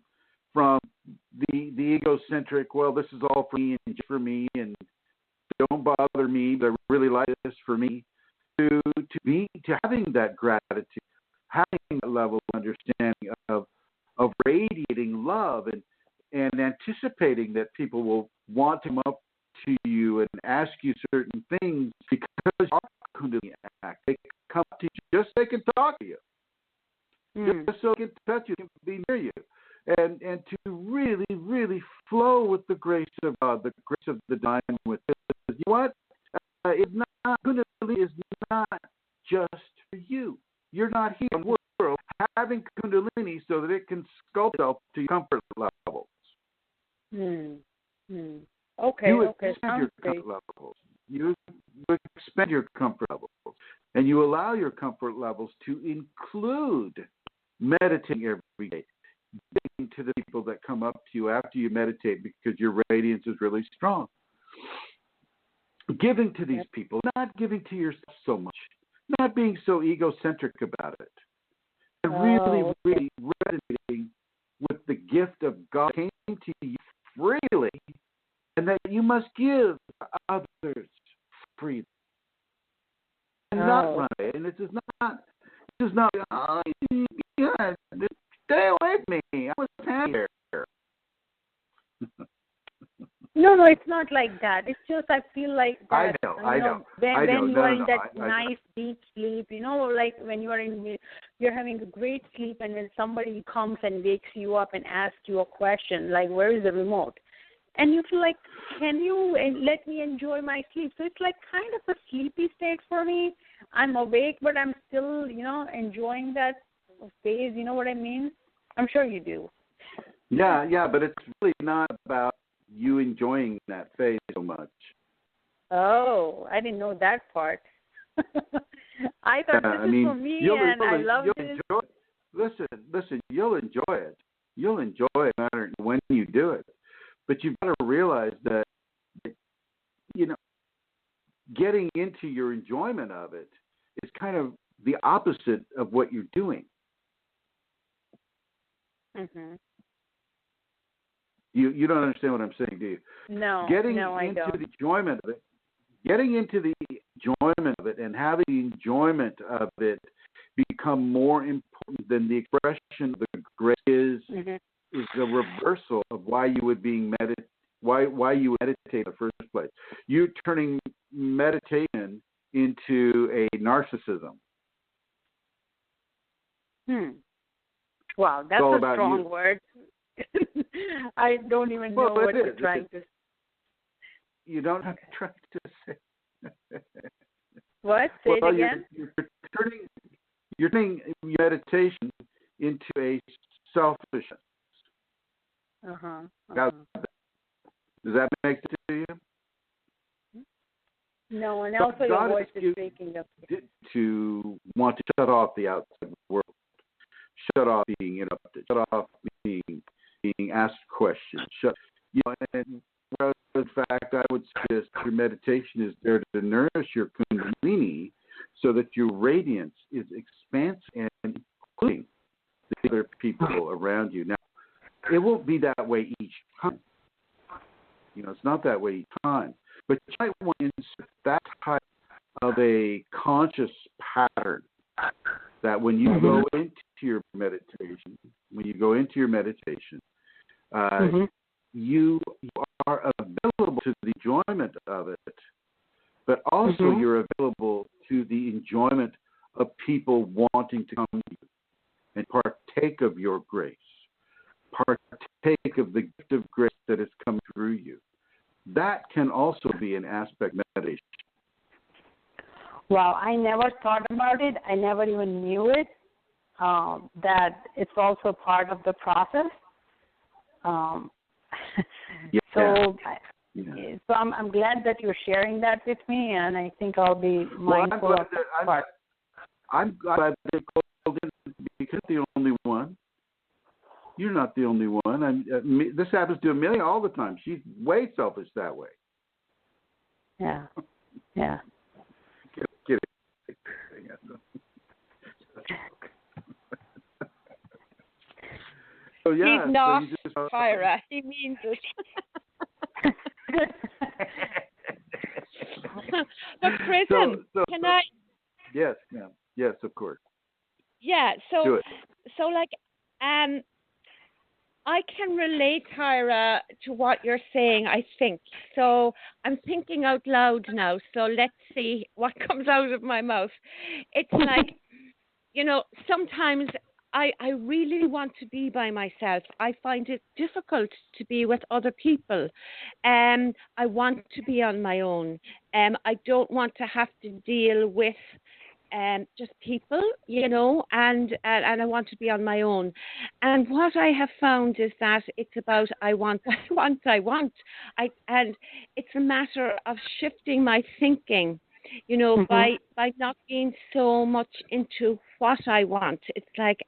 the egocentric. Well, this is all for me and just for me, and don't bother me. But I really like this for me. To having that gratitude, having that level of understanding of radiating love and anticipating that people will want to come up to you and ask you certain things because you are Kundalini act. They come to you just so they can talk to you, just so they can touch you, and be near you, and to really, really flow with the grace of God, the grace of the divine within. just for you. You're not here in the world having Kundalini so that it can sculpt itself to your comfort levels. Okay, You okay. expand your comfort levels. You expand your comfort levels. And you allow your comfort levels to include meditating every day, giving to the people that come up to you after you meditate because your radiance is really strong. Giving to these people, not giving to yourself so much, not being so egocentric about it, and really resonating with the gift of God came to you freely, and that you must give others freely. And not run away. And this is not, oh, yeah, stay away from me. I was happy here. No, it's not like that. It's just I feel like that. I know. When you are in that nice deep sleep, like when you're having a great sleep, and then somebody comes and wakes you up and asks you a question, like, where is the remote? And you feel like, can you let me enjoy my sleep? So it's like kind of a sleepy state for me. I'm awake, but I'm still, enjoying that phase. You know what I mean? I'm sure you do. Yeah, but it's really not about you enjoying that phase so much. Oh, I didn't know that part. I thought this is for me, and I love it. Listen, you'll enjoy it. You'll enjoy it no matter when you do it. But you've got to realize that, getting into your enjoyment of it is kind of the opposite of what you're doing. Mm-hmm. You don't understand what I'm saying, do you? No, I don't. Getting into the enjoyment of it and having the enjoyment of it become more important than the expression of the grace is a reversal of why you would why you would meditate in the first place. You're turning meditation into a narcissism. Wow, that's a strong word. I don't even know what you're trying to say. You don't have to try to say. What? Say it again? You're turning meditation into a selfishness. Does that make sense to you? No, and also your voice is breaking up. To want to shut off the outside world, shut off being interrupted, shut off being asked questions. And in fact, I would suggest your meditation is there to nourish your Kundalini so that your radiance is expansive and including the other people around you. Now, it won't be that way each time. It's not that way each time. But you might want to insert that type of a conscious pattern that when you go into your meditation, you are available to the enjoyment of it, but also you're available to the enjoyment of people wanting to come to you and partake of your grace, partake of the gift of grace that has come through you. That can also be an aspect of meditation. Wow, I never thought about it. I never even knew it, that it's also part of the process. So I'm glad that you're sharing that with me, and I think I'll be mindful of that part. I'm glad that you called in because you're the only one. You're not the only one. This happens to Amelia all the time. She's way selfish that way. Yeah. Get it. So yeah, he's not so Tyra. He means it. But Chrism, can I? Yes, ma'am. Yes, of course. Yeah. So, do it. I can relate, Tyra, to what you're saying, I think. So I'm thinking out loud now. So let's see what comes out of my mouth. It's like, sometimes I really want to be by myself. I find it difficult to be with other people. I want to be on my own. I don't want to have to deal with just people, and I want to be on my own. And what I have found is that it's about I want, and it's a matter of shifting my thinking, by not being so much into what I want. It's like,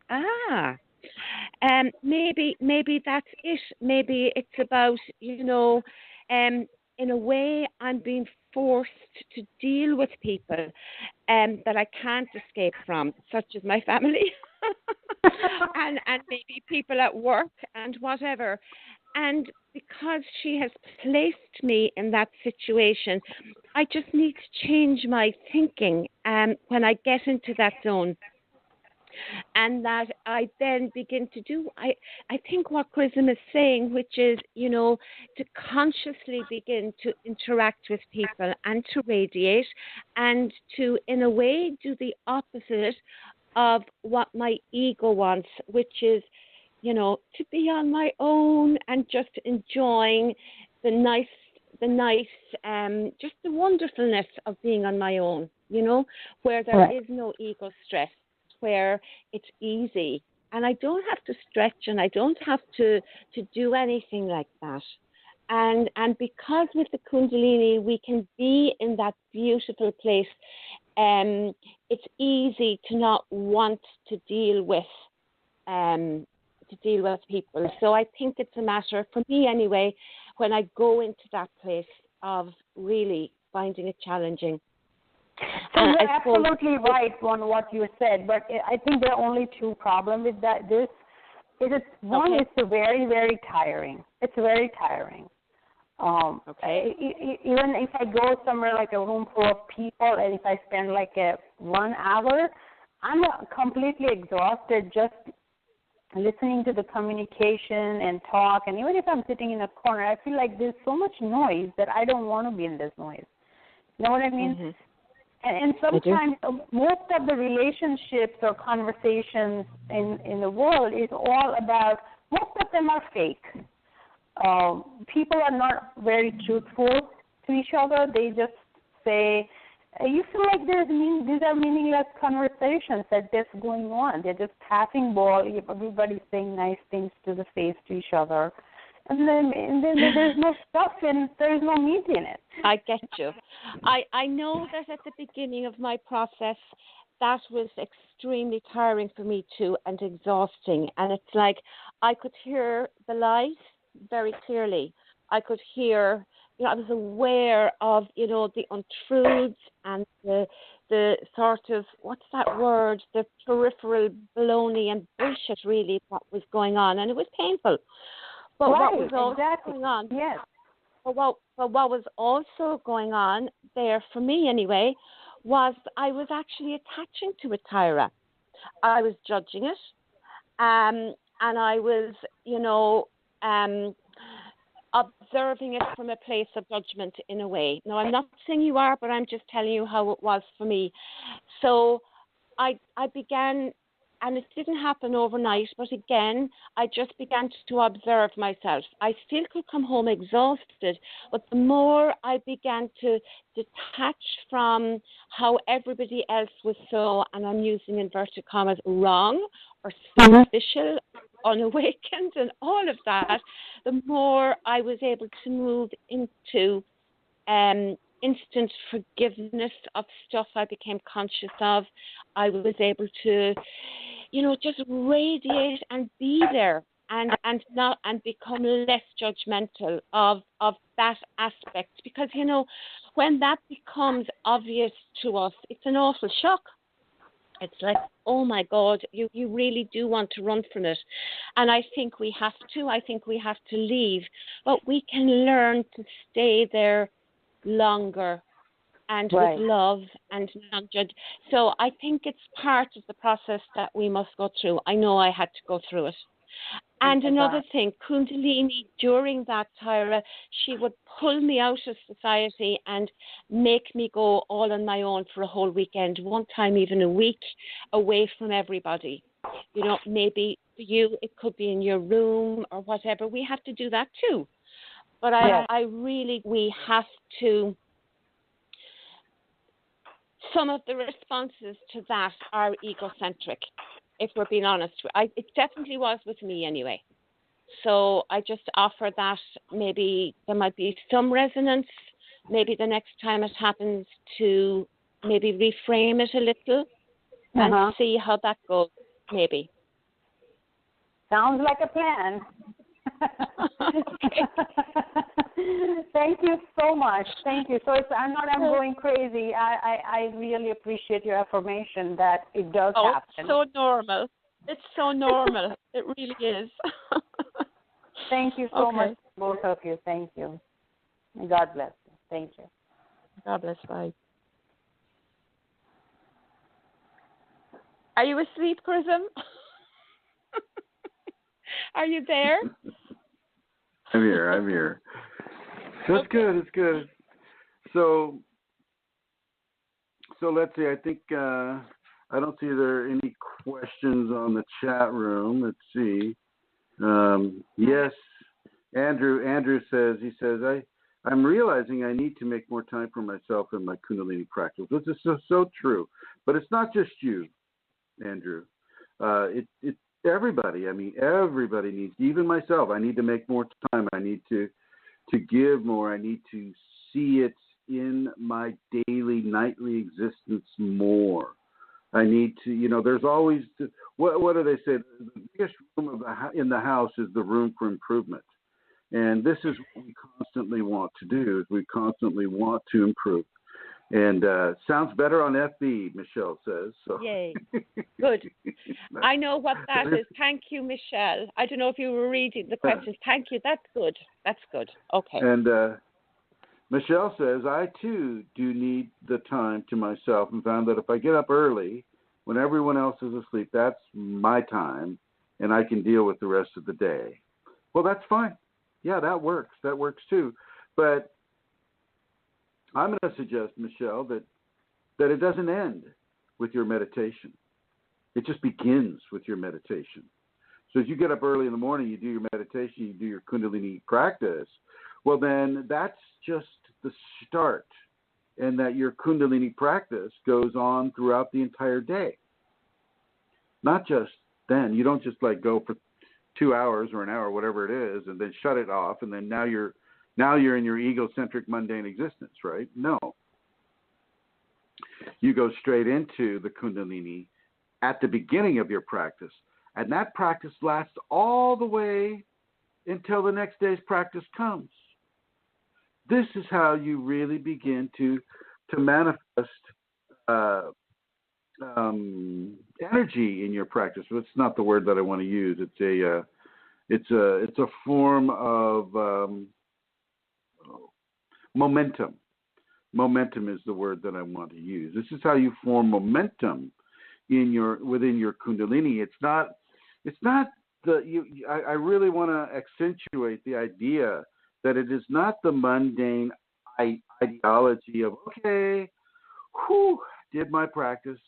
maybe that's it. Maybe it's about, in a way, I'm being forced to deal with people that I can't escape from, such as my family and maybe people at work and whatever. And because she has placed me in that situation, I just need to change my thinking when I get into that zone. And that I then begin to do, I think what Chrism is saying, which is, to consciously begin to interact with people and to radiate and to, in a way, do the opposite of what my ego wants, which is, to be on my own and just enjoying the nice, just the wonderfulness of being on my own, where there is no ego stress, where it's easy and I don't have to stretch and I don't have to do anything like that. And because with the Kundalini we can be in that beautiful place, it's easy to not want to deal with people. So I think it's a matter, for me anyway, when I go into that place of really finding it challenging. So you're absolutely right on what you said, but I think there are only two problems with that. One, it's very, very tiring. It's very tiring. Even if I go somewhere like a room full of people, and if I spend like 1 hour, I'm completely exhausted just listening to the communication and talk. And even if I'm sitting in a corner, I feel like there's so much noise that I don't want to be in this noise. You know what I mean? Mm-hmm. And sometimes most of the relationships or conversations in the world is all about, most of them are fake. People are not very truthful to each other. They just say, you feel like these are meaningless conversations that just going on. They're just passing ball. Everybody's saying nice things to the face to each other. And then there's no stuff and there's no meat in it. I get you. I know that at the beginning of my process, that was extremely tiring for me too and exhausting. And it's like I could hear the lies very clearly. I could hear, I was aware of, the untruths and the sort of, what's that word, the peripheral baloney and bullshit really what was going on. And it was painful. But what was also going on? Yes. But what was also going on there for me anyway was I was actually attaching to it, Tyra. I was judging it, and I was, observing it from a place of judgment in a way. Now, I'm not saying you are, but I'm just telling you how it was for me. So I began. And it didn't happen overnight, but again, I just began to observe myself. I still could come home exhausted, but the more I began to detach from how everybody else was so, and I'm using inverted commas, wrong or superficial, unawakened, and all of that, the more I was able to move into instant forgiveness of stuff I became conscious of. I was able to, just radiate and be there and become less judgmental of that aspect. Because, when that becomes obvious to us, it's an awful shock. It's like, oh my God, you really do want to run from it. And I think we have to. I think we have to leave. But we can learn to stay there longer and with love and not judge. So I think it's part of the process that we must go through. I know I had to go through it. And another thing, Kundalini, during that, Tyra, she would pull me out of society and make me go all on my own for a whole weekend, one time even a week, away from everybody. Maybe for you it could be in your room or whatever. We have to do that too. But we have to some of the responses to that are egocentric, if we're being honest. It definitely was with me anyway. So I just offer that maybe there might be some resonance, maybe the next time it happens to maybe reframe it a little and see how that goes, maybe. Sounds like a plan. Thank you so much. Thank you. So I'm going crazy. I really appreciate your affirmation that it does happen. It's so normal. It's so normal. It really is. Thank you so much, both of you. Thank you. God bless you. Thank you. God bless. Bye. Are you asleep, Chrism? Are you there? I'm here. That's good. It's good. So let's see. I think I don't see there are any questions on the chat room. Let's see. Yes, Andrew says, I'm realizing I need to make more time for myself in my Kundalini practice. This is so true. But it's not just you, Andrew. It's everybody. I mean, everybody needs, even myself. I need to make more time. I need to give more. I need to see it in my daily, nightly existence more. I need to, there's always, what do they say? The biggest room in the house is the room for improvement. And this is what we constantly want to do, is we constantly want to improve. And sounds better on FB, Michelle says. So. Yay. Good. I know what that is. Thank you, Michelle. I don't know if you were reading the questions. Thank you. That's good. Okay. And Michelle says, I too do need the time to myself and found that if I get up early, when everyone else is asleep, that's my time, and I can deal with the rest of the day. Well, that's fine. Yeah, that works. That works too. But I'm going to suggest, Michelle, that it doesn't end with your meditation. It just begins with your meditation. So as you get up early in the morning, you do your meditation, you do your Kundalini practice, well, then that's just the start, and that your Kundalini practice goes on throughout the entire day. Not just then. You don't just go for 2 hours or an hour, whatever it is, and then shut it off, and then now you're in your egocentric, mundane existence, right? No. You go straight into the Kundalini at the beginning of your practice, and that practice lasts all the way until the next day's practice comes. This is how you really begin to manifest energy in your practice. That's not the word that I want to use. It's a form of momentum. Momentum is the word that I want to use. This is how you form momentum within your Kundalini. I really want to accentuate the idea that it is not the mundane ideology of, okay, did my practice.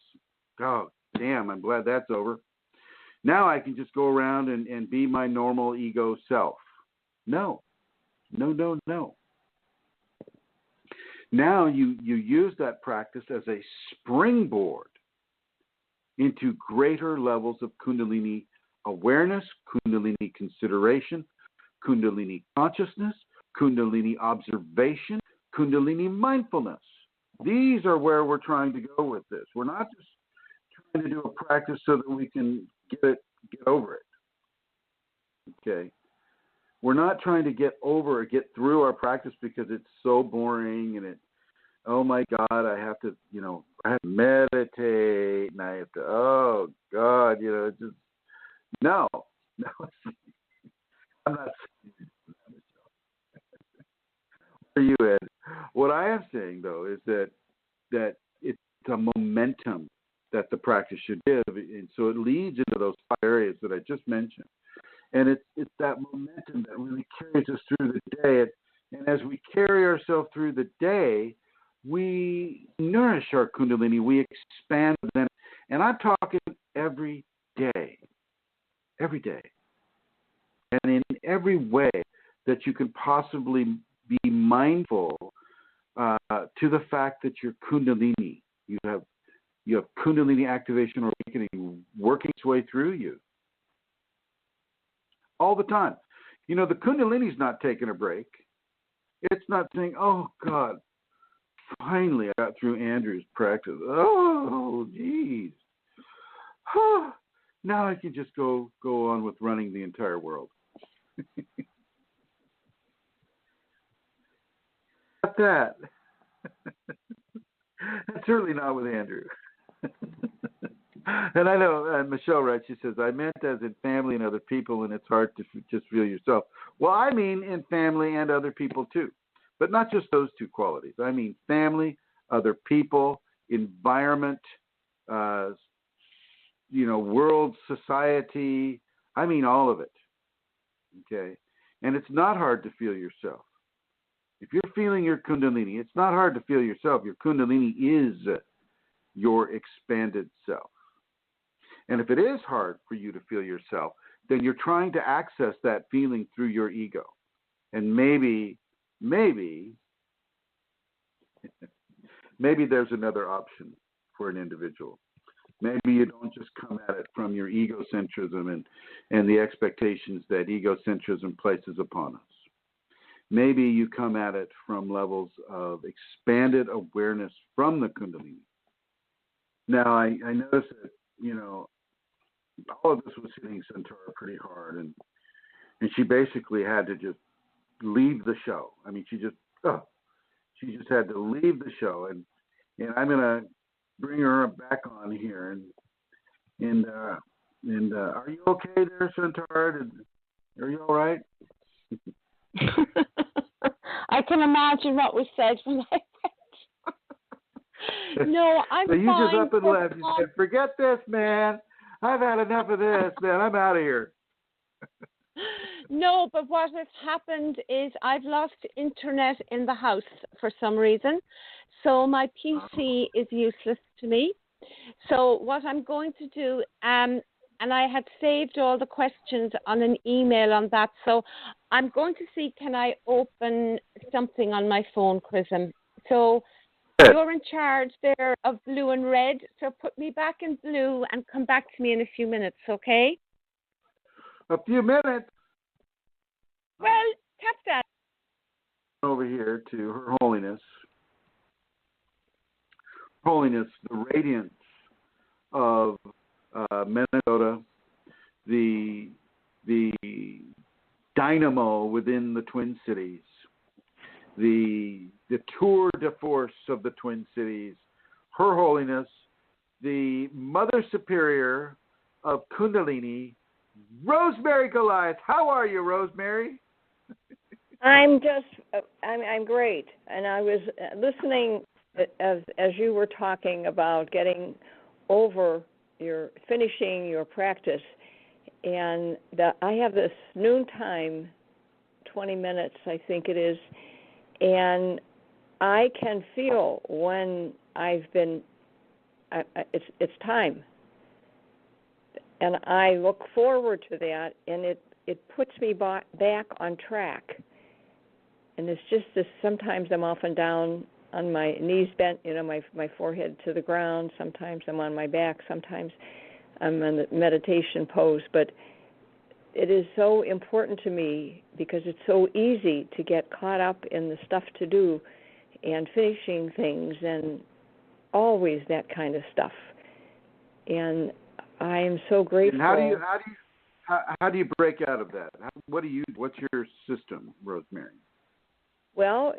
Oh, damn, I'm glad that's over. Now I can just go around and be my normal ego self. No. Now you use that practice as a springboard into greater levels of Kundalini awareness, Kundalini consideration, Kundalini consciousness, Kundalini observation, Kundalini mindfulness. These are where we're trying to go with this. We're not just trying to do a practice so that we can get over it. Okay? We're not trying to get through our practice because it's so boring and oh my God, I have to meditate and I have to, oh God, just, no. I'm not saying for you, Ed. What I am saying, though, is that it's a momentum that the practice should give, and so it leads into those 5 areas that I just mentioned. And it's that momentum that really carries us through the day. And as we carry ourselves through the day, we nourish our Kundalini, we expand them. And I'm talking every day. Every day. And in every way that you can possibly be mindful to the fact that your Kundalini, You have Kundalini activation or awakening working its way through you all the time. The Kundalini's not taking a break. It's not saying, "Oh God, finally I got through Andrew's practice. Oh, geez. Now I can just go on with running the entire world." Not that. That's certainly not with Andrew. And I know Michelle writes, she says, "I meant as in family and other people, and it's hard to just feel yourself." Well, I mean in family and other people too, but not just those two qualities. I mean family, other people, environment, world, society. I mean all of it. Okay? And it's not hard to feel yourself. If you're feeling your Kundalini, it's not hard to feel yourself. Your Kundalini is your expanded self. And if it is hard for you to feel yourself, then you're trying to access that feeling through your ego. And maybe there's another option for an individual. Maybe you don't just come at it from your egocentrism and the expectations that egocentrism places upon us. Maybe you come at it from levels of expanded awareness from the Kundalini. Now, I noticed that, all of this was hitting Centaura pretty hard, and she basically had to just leave the show. I mean, she just had to leave the show, and I'm gonna bring her back on here, and are you okay there, Centaura? Are you all right? I can imagine what was said when I went. No, I'm so you fine. Just up and left. You said, "Forget this, man. I've had enough of this, man. I'm out of here." No, but what has happened is I've lost internet in the house for some reason. So my PC is useless to me. So what I'm going to do, and I had saved all the questions on an email on that. So I'm going to see, can I open something on my phone, Chrism? So you're in charge there of blue and red. So put me back in blue and come back to me in a few minutes, okay? A few minutes? Well, tap that. Over here to Her Holiness. Holiness, the radiance of Minnesota, the dynamo within the Twin Cities, the tour de force of the Twin Cities, Her Holiness, the Mother Superior of Kundalini, Rosemary Goliath. How are you, Rosemary? I'm great, and I was listening as you were talking about getting over finishing your practice, and I have this noontime, 20 minutes, I think it is, and I can feel when it's time, and I look forward to that, and it puts me back on track. And it's just this, sometimes I'm off and down on my knees bent, my forehead to the ground. Sometimes I'm on my back. Sometimes I'm in the meditation pose. But it is so important to me because it's so easy to get caught up in the stuff to do and finishing things and always that kind of stuff. And I am so grateful. And how do you break out of that? What's your system, Rosemary? Well,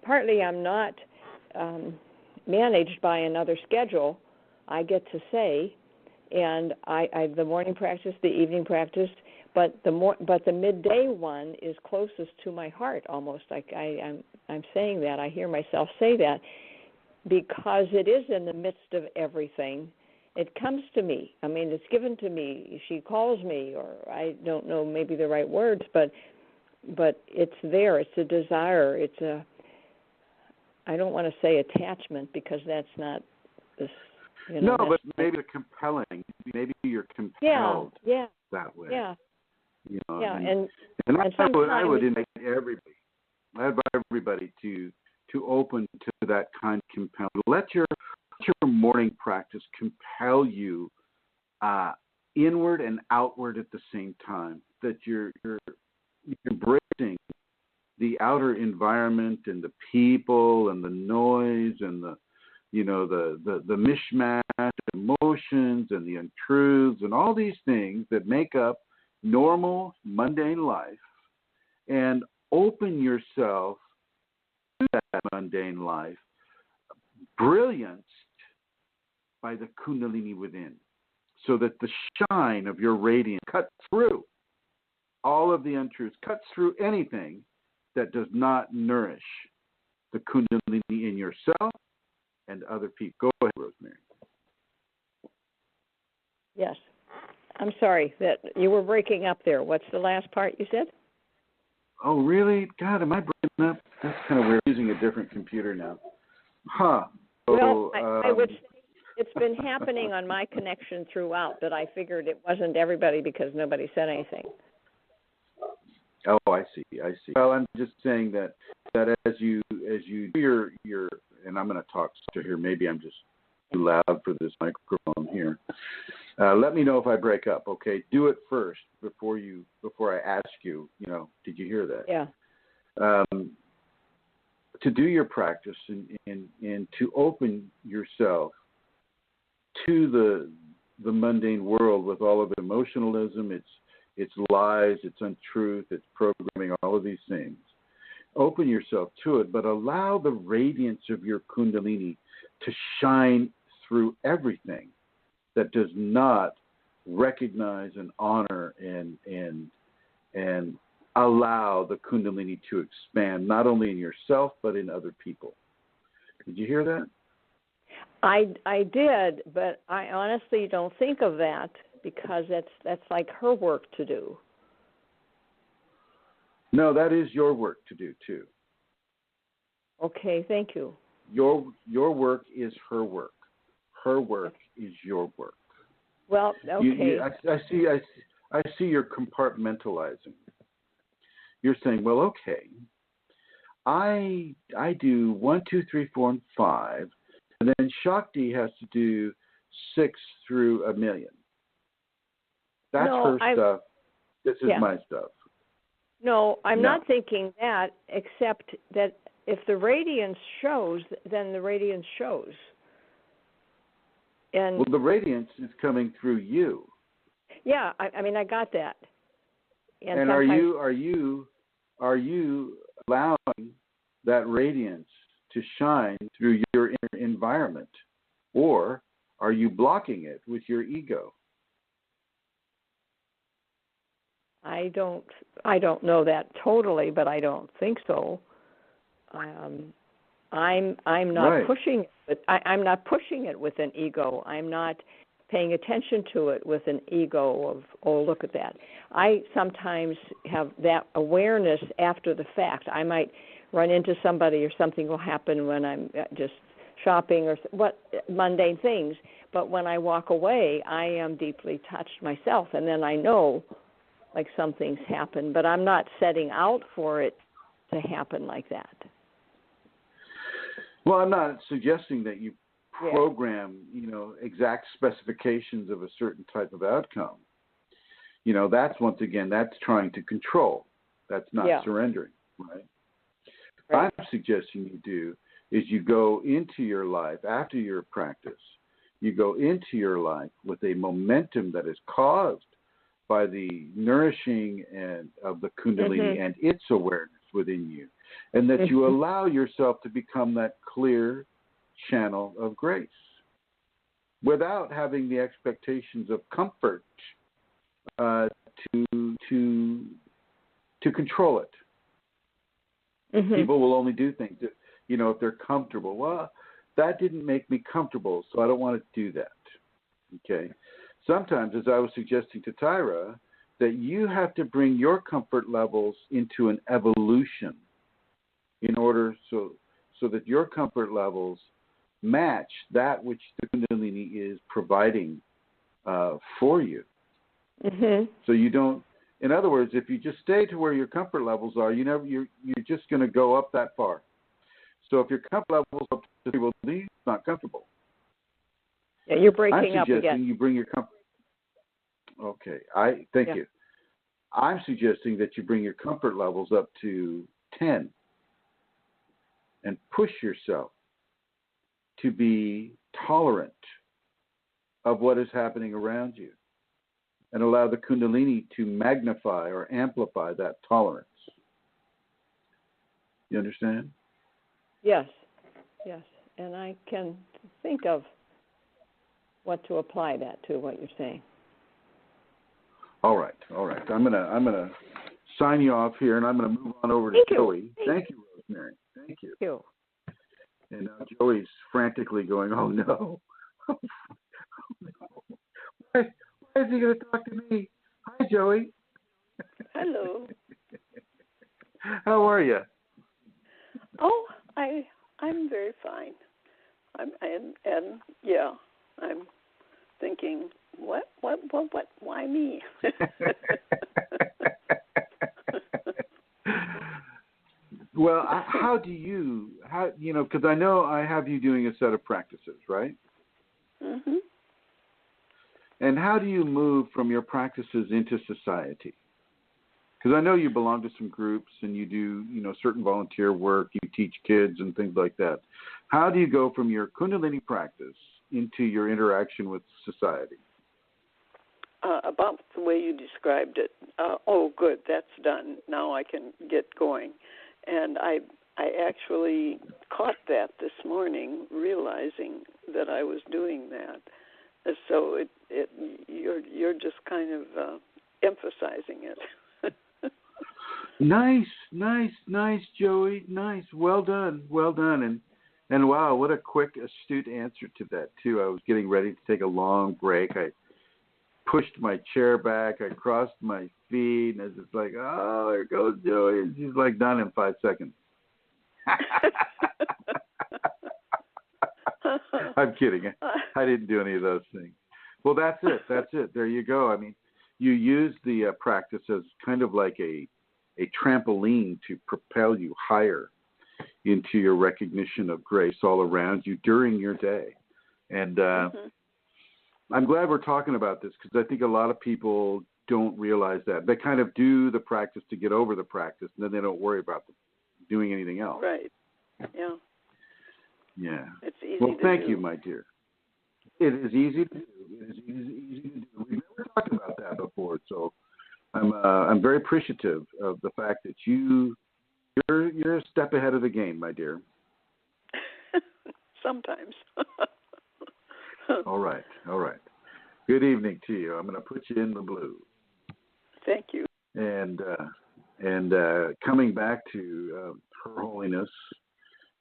partly I'm not managed by another schedule, I get to say, and I the morning practice, the evening practice, but the midday one is closest to my heart almost. Like I'm saying that, I hear myself say that, because it is in the midst of everything. It comes to me. I mean, it's given to me. She calls me, or I don't know maybe the right words, but it's there. It's a desire. I don't want to say attachment because that's not this. No, but maybe it's compelling. Maybe you're compelled that way. Yeah. And I would invite everybody. I invite everybody to open to that kind of compel. Let your morning practice compel you inward and outward at the same time. That you're embracing the outer environment and the people and the noise and the mishmash of emotions and the untruths and all these things that make up normal, mundane life, and open yourself to that mundane life, brillianced by the Kundalini within, so that the shine of your radiance cuts through all of the untruths, cuts through anything that does not nourish the Kundalini in yourself and other people. Go ahead, Rosemary. Yes. I'm sorry that you were breaking up there. What's the last part you said? Oh, really? God, am I breaking up? That's kind of weird. I'm using a different computer now. Huh. Well, I would say it's been happening on my connection throughout, but I figured it wasn't everybody because nobody said anything. Oh, I see. Well, I'm just saying that as you do your and I'm going to talk to here. Maybe I'm just too loud for this microphone here. Let me know if I break up. Okay, do it first before I ask you. Did you hear that? Yeah. To do your practice and to open yourself to the mundane world with all of its emotionalism, its lies, its untruth, its programming, all of these things. Open yourself to it, but allow the radiance of your Kundalini to shine through everything that does not recognize and honor and allow the Kundalini to expand, not only in yourself, but in other people. Did you hear that? I did, but I honestly don't think of that because that's like her work to do. No, that is your work to do too. Okay, thank you. Your work is her work. Her work is your work. Well, okay. I see you're compartmentalizing. You're saying, well, okay, I do 1, 2, 3, 4, and 5, and then Shakti has to do 6 through 1,000,000. That's her stuff. This is my stuff. No, I'm not thinking that, except that if the radiance shows, then the radiance shows. And the radiance is coming through you. Yeah, I mean, I got that. And are you allowing that radiance to shine through your inner environment, or are you blocking it with your ego? I don't know that totally, but I don't think so. I'm not pushing it, but I'm not pushing it with an ego. I'm not paying attention to it with an ego of, oh, look at that. I sometimes have that awareness after the fact. I might run into somebody or something will happen when I'm just shopping or mundane things. But when I walk away, I am deeply touched myself, and then I know like something's happened, but I'm not setting out for it to happen like that. Well, I'm not suggesting that you program, exact specifications of a certain type of outcome. That's, once again, that's trying to control. That's not surrendering, right? What I'm suggesting you do is you go into your life after your practice. You go into your life with a momentum that is caused by the nourishing of the Kundalini and its awareness within you, and that you allow yourself to become that clear channel of grace without having the expectations of comfort to control it. People will only do things that, if they're comfortable. Well, that didn't make me comfortable, so I don't want to do that. Okay. Sometimes, as I was suggesting to Tyra, that you have to bring your comfort levels into an evolution in order so that your comfort levels match that which the Kundalini is providing for you. So you don't. In other words, if you just stay to where your comfort levels are, you're just going to go up that far. So if your comfort level's up to table D, it's not comfortable. Yeah, you're breaking I'm up suggesting again. you bring your comfort. Okay, thank you. I'm suggesting that you bring your comfort levels up to 10 and push yourself to be tolerant of what is happening around you and allow the Kundalini to magnify or amplify that tolerance. You understand? Yes. And I can think of what to apply that to, what you're saying. All right. I'm gonna sign you off here, and I'm gonna move on over to Joey. Thank you, Rosemary. Thank you. Thank you. And now Joey's frantically going, "Oh no! Oh, no. Why is he gonna talk to me?" Hi, Joey. Hello. How are you? Oh, I'm very fine. I'm thinking, what, why me? Well, how do you, because I know I have you doing a set of practices, right? Mhm. And how do you move from your practices into society? Because I know you belong to some groups and you do, certain volunteer work, you teach kids and things like that. How do you go from your Kundalini practice into your interaction with society? About the way you described it. Oh, good, that's done. Now I can get going. And I actually caught that this morning, realizing that I was doing that. So you're just kind of emphasizing it. Nice, Joey. Nice. Well done. And wow, what a quick, astute answer to that, too. I was getting ready to take a long break. I pushed my chair back. I crossed my feet. And I was just like, oh, there goes Joey. And she's like done in 5 seconds. I'm kidding. I didn't do any of those things. Well, that's it. There you go. I mean, you use the practice as kind of like a trampoline to propel you higher into your recognition of grace all around you during your day. And I'm glad we're talking about this because I think a lot of people don't realize that. They kind of do the practice to get over the practice, and then they don't worry about doing anything else. Right. Yeah. Yeah. It's easy well, to thank do. you, my dear. It is easy to do. It is easy to do. We've never talked about that before, so I'm very appreciative of the fact that you're a step ahead of the game, my dear. Sometimes. All right. Good evening to you. I'm going to put you in the blue. Thank you. And coming back to Her Holiness,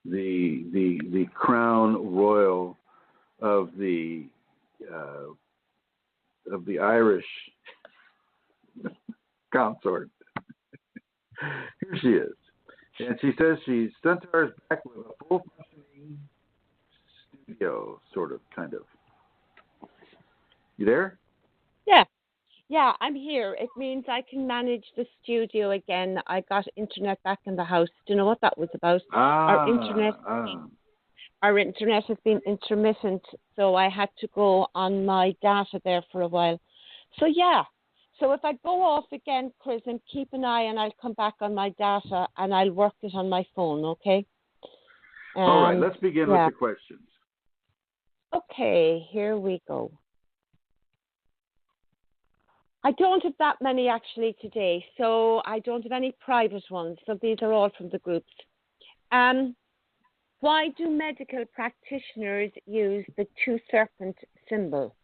the crown royal of the Irish consort. Here she is. And she says she's Centaur's back with a full functioning studio, sort of, kind of. You there? Yeah, I'm here. It means I can manage the studio again. I got internet back in the house. Do you know what that was about? Our internet has been intermittent, so I had to go on my data there for a while. So yeah. So if I go off again, Chrism, keep an eye and I'll come back on my data and I'll work it on my phone, okay? All right, let's begin with the questions. Okay, here we go. I don't have that many actually today, so I don't have any private ones, so these are all from the groups. Why do medical practitioners use the two serpent symbol?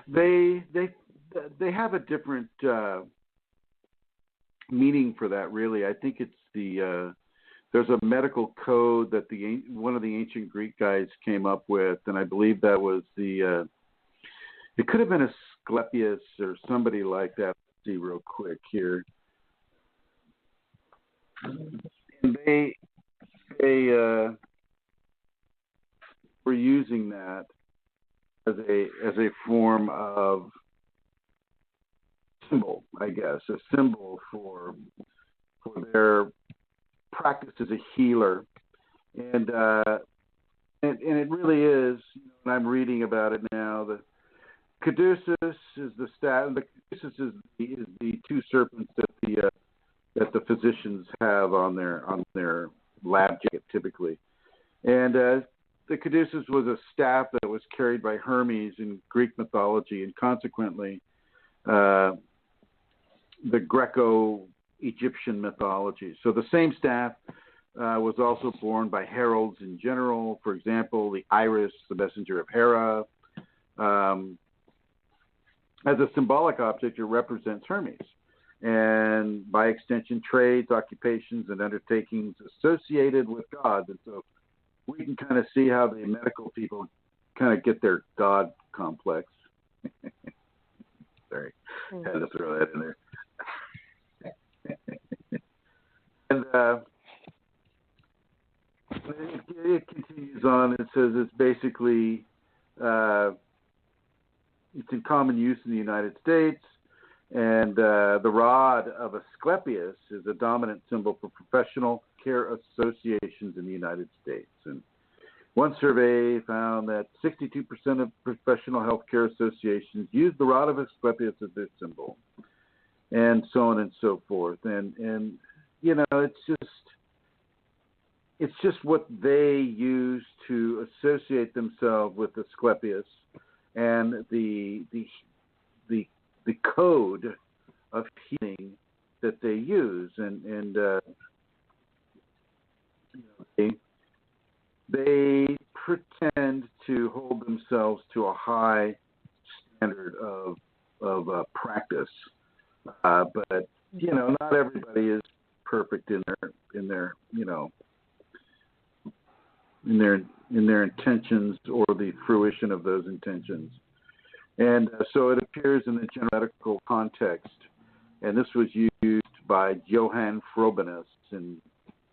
They have a different meaning for that, really. I think it's there's a medical code that one of the ancient Greek guys came up with, and I believe that was it could have been Asclepius or somebody like that. Let's see real quick here. And they were using that as a form of symbol, I guess, a symbol for their practiced as a healer, and it really is. And I'm reading about it now. The caduceus is the staff. The caduceus is the two serpents that the physicians have on their lab jacket typically, and the caduceus was a staff that was carried by Hermes in Greek mythology, and consequently, the Greco-Egyptian mythology. So the same staff was also borne by heralds in general. For example, the iris, the messenger of Hera. As a symbolic object, it represents Hermes, and by extension, trades, occupations, and undertakings associated with gods. And so we can kind of see how the medical people kind of get their god complex. Sorry, had to throw that in there. And it continues on. It says it's basically it's in common use in the United States, and the rod of Asclepius is a dominant symbol for professional care associations in the United States. And one survey found that 62% of professional healthcare associations use the rod of Asclepius as their symbol, and so on and so forth. And you know, it's just what they use to associate themselves with Asclepius and the code of healing that they use, and they pretend to hold themselves to a high standard of practice, but you know, not everybody is perfect in their intentions or the fruition of those intentions. And so it appears in the general medical context, and this was used by Johann Frobenius in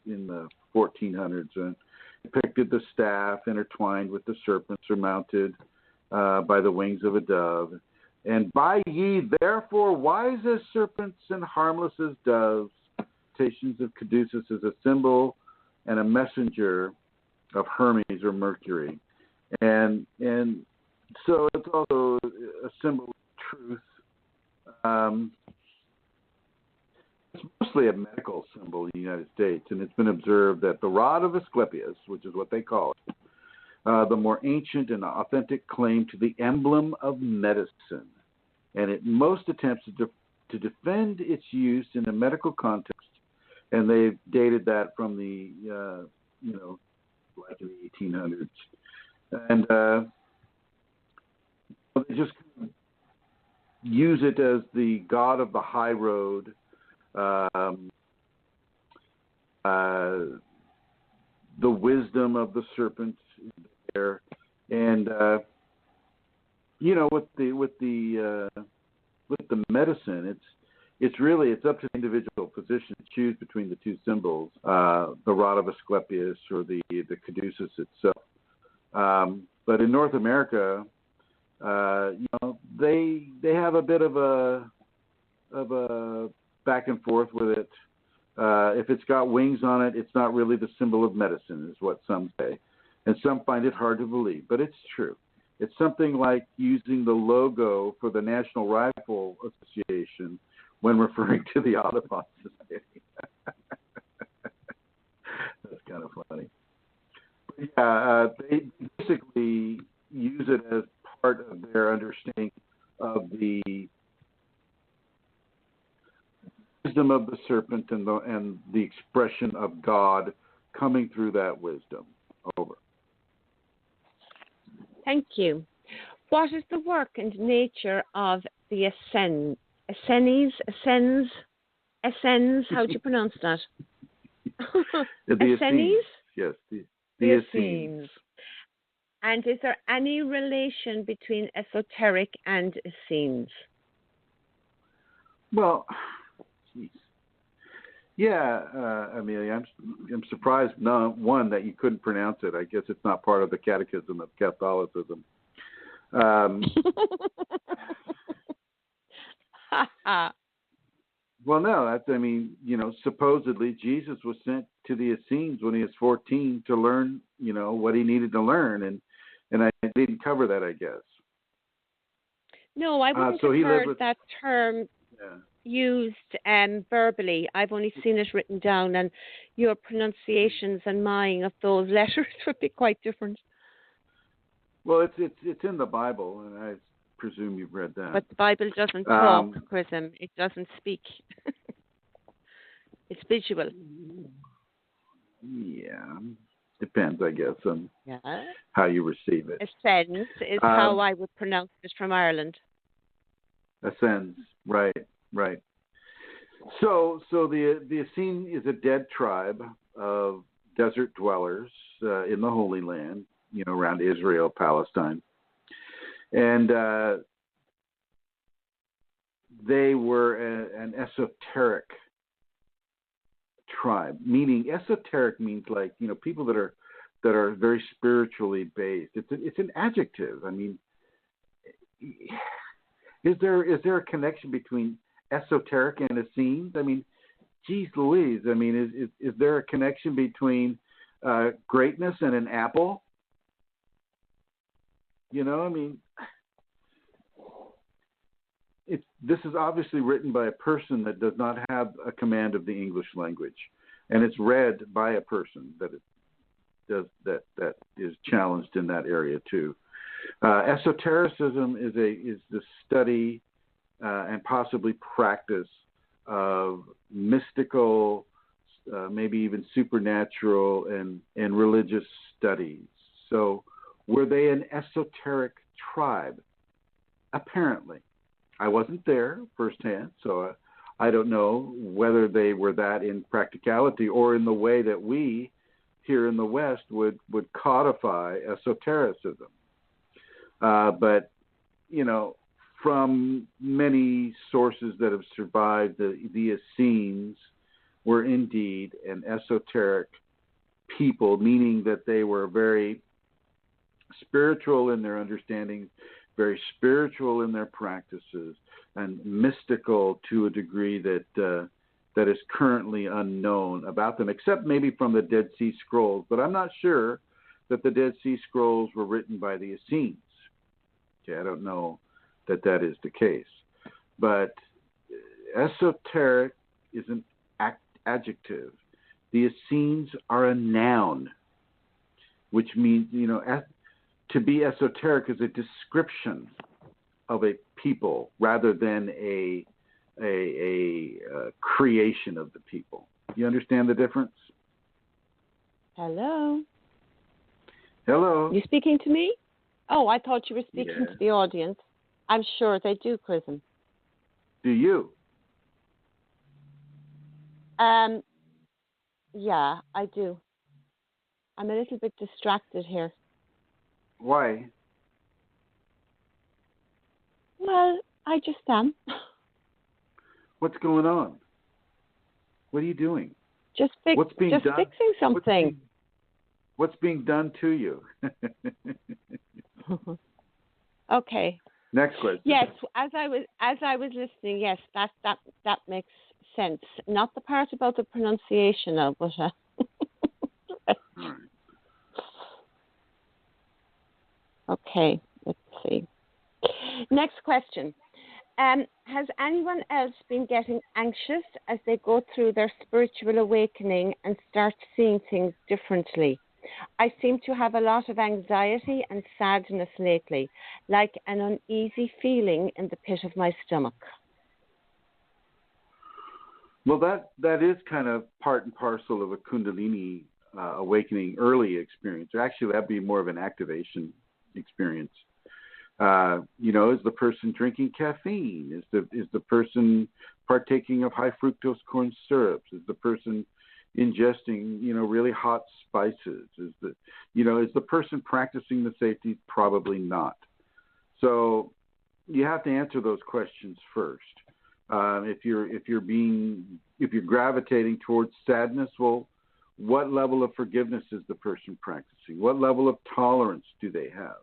the 1400s, and depicted the staff intertwined with the serpent surmounted by the wings of a dove. And by ye therefore wise as serpents and harmless as doves, stations of caduceus as a symbol and a messenger of Hermes or Mercury. And so it's also a symbol of truth. It's mostly a medical symbol in the United States, and it's been observed that the rod of Asclepius, which is what they call it, the more ancient and authentic claim to the emblem of medicine, and it most attempts to defend its use in a medical context, and they've dated that from the like in the 1800s, and they just use it as the god of the high road, the wisdom of the serpent there, and with the medicine, it's up to the individual physician to choose between the two symbols, the rod of Asclepius or the caduceus itself. But in North America, they have a bit of a back and forth with it. If it's got wings on it, it's not really the symbol of medicine, is what some say. And some find it hard to believe, but it's true. It's something like using the logo for the National Rifle Association when referring to the Audubon Society. That's kind of funny. But yeah, they basically use it as part of their understanding of the wisdom of the serpent and the expression of God coming through that wisdom. Over. Thank you. What is the work and nature of the Essenes? How do you pronounce that? The Essenes? Yes, the Essenes. And is there any relation between esoteric and Essenes? Well, geez. Yeah, Amelia, I'm surprised, one, that you couldn't pronounce it. I guess it's not part of the catechism of Catholicism. Well, no, supposedly Jesus was sent to the Essenes when he was 14 to learn, what he needed to learn, and I didn't cover that, I guess. No, I wouldn't so have heard with, that term used verbally. I've only seen it written down, and your pronunciations and mine of those letters would be quite different. Well, it's in the Bible, and I presume you've read that. But the Bible doesn't talk, Chrism. It doesn't speak. It's visual. Yeah, depends, I guess, on how you receive it. Ascends is how I would pronounce it from Ireland. Ascends, right. So the Essene is a dead tribe of desert dwellers in the Holy Land, around Israel, Palestine. And they were an esoteric tribe. Meaning, esoteric means like people that are very spiritually based. It's an adjective. I mean, is there a connection between esoteric and Essenes? I mean, geez Louise. I mean, is there a connection between greatness and an apple? I mean, this is obviously written by a person that does not have a command of the English language, and it's read by a person that is challenged in that area too. Esotericism is the study and possibly practice of mystical, maybe even supernatural and religious studies. So, were they an esoteric tribe? Apparently. I wasn't there firsthand, so I don't know whether they were that in practicality or in the way that we here in the West would codify esotericism. But, from many sources that have survived, the Essenes were indeed an esoteric people, meaning that they were very spiritual in their understanding, very spiritual in their practices, and mystical to a degree that is currently unknown about them, except maybe from the Dead Sea Scrolls. But I'm not sure that the Dead Sea Scrolls were written by the Essenes. Okay, I don't know that is the case. But esoteric is an adjective. The Essenes are a noun, which means, to be esoteric is a description of a people rather than a creation of the people. You understand the difference? Hello. Hello. You speaking to me? Oh, I thought you were speaking to the audience. I'm sure they do, Chrism. Do you? Yeah, I do. I'm a little bit distracted here. Why? Well, I just am. What's going on? What are you doing? Just fixing something. What's being done to you? Okay. Next question. Yes, as I was listening, yes, that makes sense. Not the part about the pronunciation of, but. All right. Okay, let's see. Next question. Has anyone else been getting anxious as they go through their spiritual awakening and start seeing things differently? I seem to have a lot of anxiety and sadness lately, like an uneasy feeling in the pit of my stomach. Well, that is kind of part and parcel of a Kundalini awakening early experience. Or actually, that'd be more of an activation experience. Is the person drinking caffeine? Is the person partaking of high fructose corn syrups? Is the person ingesting, really hot spices? Is the person practicing the safeties? Probably not. So you have to answer those questions first. If you're gravitating towards sadness, well, what level of forgiveness is the person practicing? What level of tolerance do they have?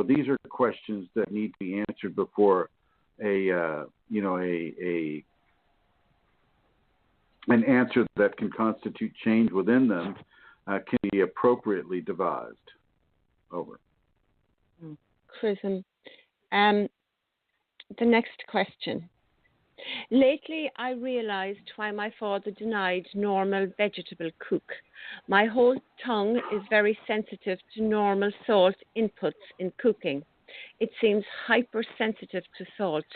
These are questions that need to be answered before a an answer that can constitute change within them can be appropriately devised. Over. Chrism. The next question. Lately, I realized why my father denied normal vegetable cook. My whole tongue is very sensitive to normal salt inputs in cooking. It seems hypersensitive to salt.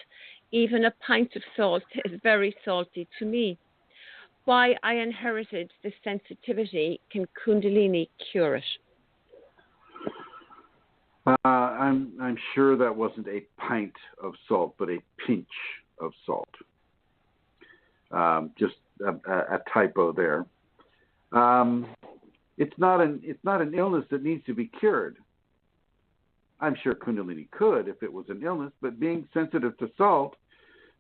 Even a pint of salt is very salty to me. Why I inherited this sensitivity, can Kundalini cure it? I'm sure that wasn't a pint of salt, but a pinch of salt. Just a typo there. It's not an illness that needs to be cured. I'm sure Kundalini could if it was an illness, but being sensitive to salt,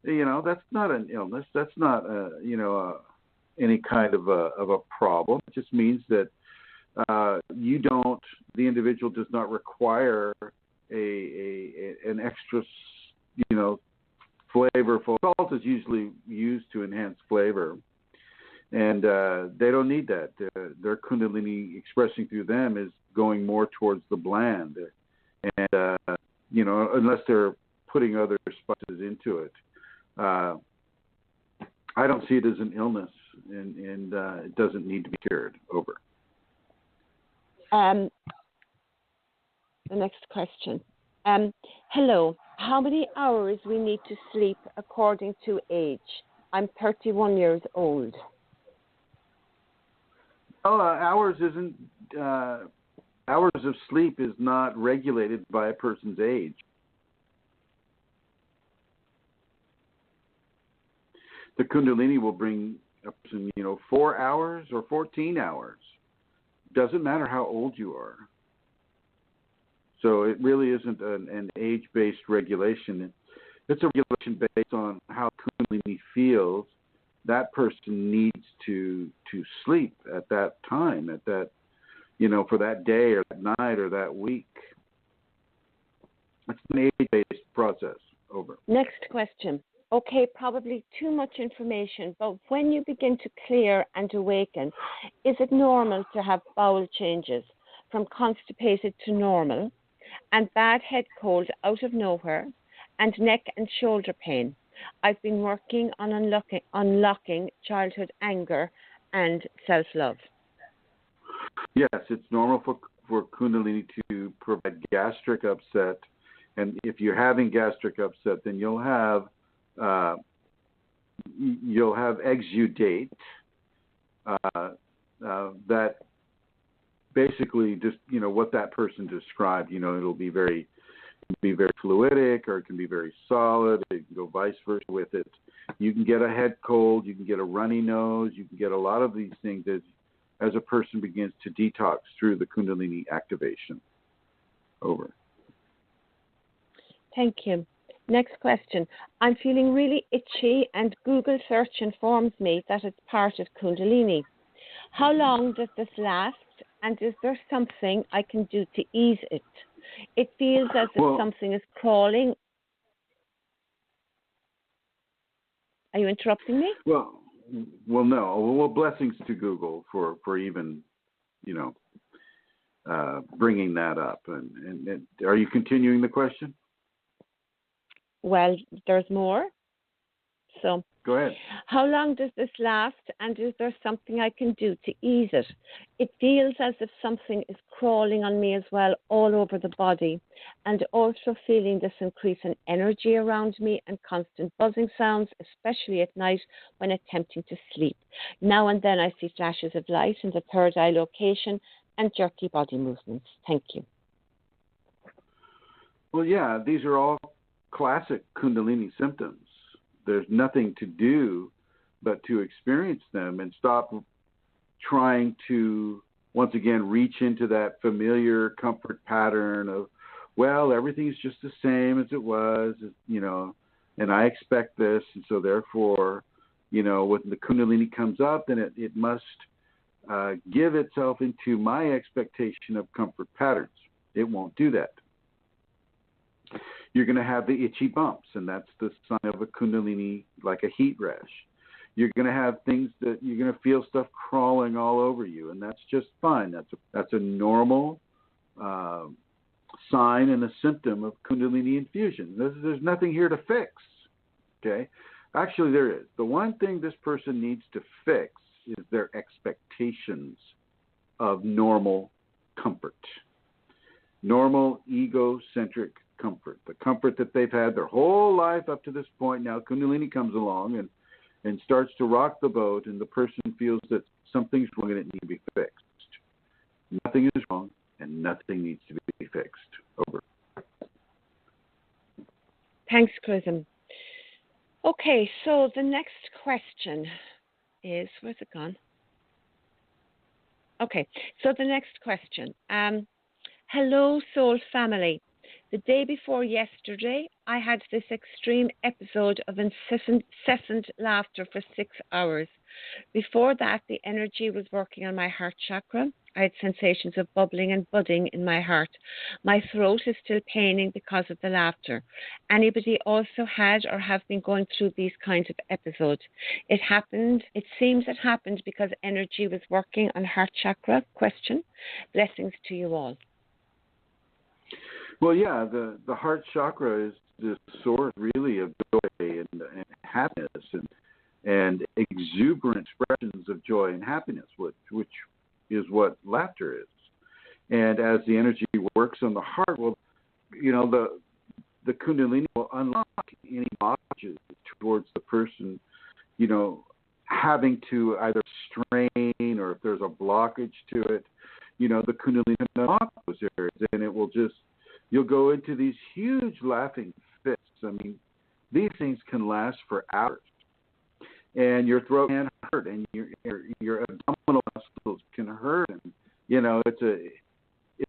that's not an illness. That's not any kind of a problem. It just means that the individual does not require an extra, flavorful. Salt is usually used to enhance flavor, and they don't need that. Their Kundalini expressing through them is going more towards the bland, and unless they're putting other spices into it, I don't see it as an illness, and it doesn't need to be cured. Over. The next question. Hello. How many hours we need to sleep according to age? I'm 31 years old. Hours isn't. Hours of sleep is not regulated by a person's age. The Kundalini will bring a person, 4 hours or 14 hours. Doesn't matter how old you are. So it really isn't an age-based regulation. It's a regulation based on how Kundalini feels. That person needs to sleep at that time, at that, for that day or that night or that week. It's an age-based process. Over. Next question. Okay, probably too much information, but when you begin to clear and awaken, is it normal to have bowel changes from constipated to normal, and bad head cold out of nowhere, and neck and shoulder pain? I've been working on unlocking childhood anger and self-love. Yes, it's normal for Kundalini to provide gastric upset, and if you're having gastric upset, then you'll have exudate that basically just what that person described. It'll be very fluidic, or it can be very solid. It can go vice versa with it. You can get a head cold. You can get a runny nose. You can get a lot of these things as a person begins to detox through the Kundalini activation. Over. Thank you. Next question. I'm feeling really itchy, and Google search informs me that it's part of Kundalini. How long does this last, and is there something I can do to ease it? It feels as if something is crawling. Are you interrupting me? Well, no. Well, blessings to Google for even, bringing that up. And are you continuing the question? Well, there's more. So, go ahead. How long does this last, and is there something I can do to ease it? It feels as if something is crawling on me as well, all over the body, and also feeling this increase in energy around me and constant buzzing sounds, especially at night when attempting to sleep. Now and then I see flashes of light in the third eye location and jerky body movements. Thank you. Well, yeah, these are all classic Kundalini symptoms. There's nothing to do but to experience them and stop trying to, once again, reach into that familiar comfort pattern of, well, everything's just the same as it was, and I expect this, and so therefore, when the Kundalini comes up, then it must give itself into my expectation of comfort patterns. It won't do that. You're going to have the itchy bumps, and that's the sign of a Kundalini, like a heat rash. You're going to have things that you're going to feel stuff crawling all over you, and that's just fine. That's a normal sign and a symptom of Kundalini infusion. There's nothing here to fix. Okay, actually there is. The one thing this person needs to fix is their expectations of normal comfort, normal egocentric comfort, the comfort that they've had their whole life up to this point. Now Kundalini comes along and starts to rock the boat, and the person feels that something's wrong and it needs to be fixed. Nothing is wrong, and nothing needs to be fixed. Over. Thanks, Chrism. Okay, so the next question is, where's it gone? Okay, so the next question. Hello, Soul Family. The day before yesterday, I had this extreme episode of incessant laughter for 6 hours. Before that, the energy was working on my heart chakra. I had sensations of bubbling and budding in my heart. My throat is still paining because of the laughter. Anybody also had or have been going through these kinds of episodes? It seems it happened because energy was working on heart chakra. Question. Blessings to you all. Well, yeah, the heart chakra is the source really of joy and happiness and exuberant expressions of joy and happiness, which is what laughter is. And as the energy works on the heart, well, the Kundalini will unlock any blockages towards the person, having to either strain, or if there's a blockage to it, the Kundalini can unlock those areas, and it will just, you'll go into these huge laughing fits. I mean, these things can last for hours. And your throat can hurt, and your abdominal muscles can hurt, and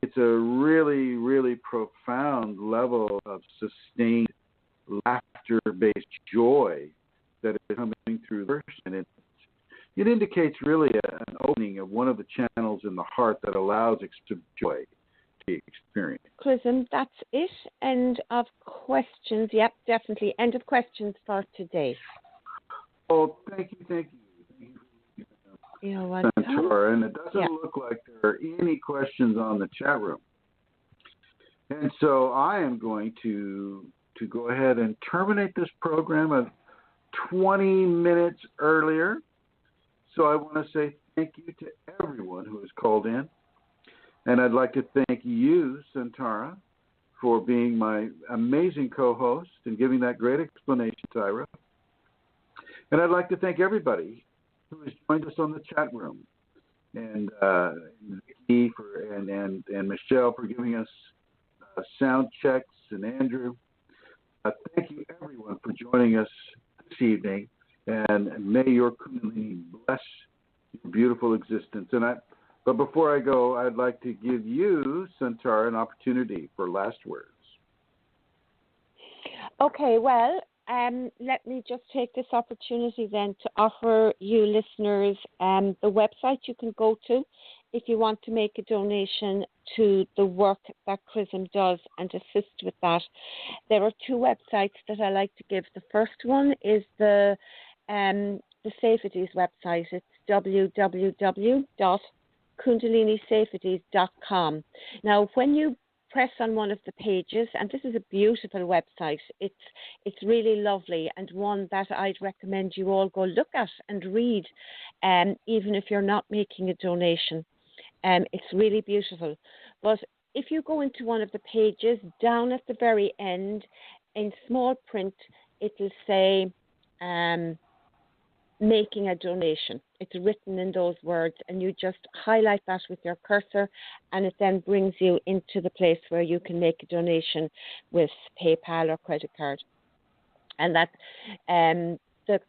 it's a really, really profound level of sustained laughter-based joy that is coming through the person. And it indicates really an opening of one of the channels in the heart that allows joy to be experienced. Chrism, that's it. End of questions. Yep, definitely. End of questions for today. Oh, thank you. You're welcome. Santora, and it doesn't look like there are any questions on the chat room. And so I am going to go ahead and terminate this program 20 minutes earlier. So I want to say thank you to everyone who has called in. And I'd like to thank you, Santara, for being my amazing co-host and giving that great explanation, Tyra. And I'd like to thank everybody who has joined us on the chat room, and Vicky and Michelle for giving us sound checks, and Andrew. Thank you, everyone, for joining us this evening, and may your Kunalini bless your beautiful existence. But before I go, I'd like to give you, Santara, an opportunity for last words. Okay, well, let me just take this opportunity then to offer you listeners the website you can go to if you want to make a donation to the work that Chrism does and assist with that. There are two websites that I like to give. The first one is the safeties website. It's www.kundalinisafeties.com. Now, when you press on one of the pages, and this is a beautiful website, it's really lovely, and one that I'd recommend you all go look at and read, even if you're not making a donation. It's really beautiful. But if you go into one of the pages, down at the very end, in small print, it will say making a donation. It's written in those words, and you just highlight that with your cursor, and it then brings you into the place where you can make a donation with PayPal or credit card. And that's the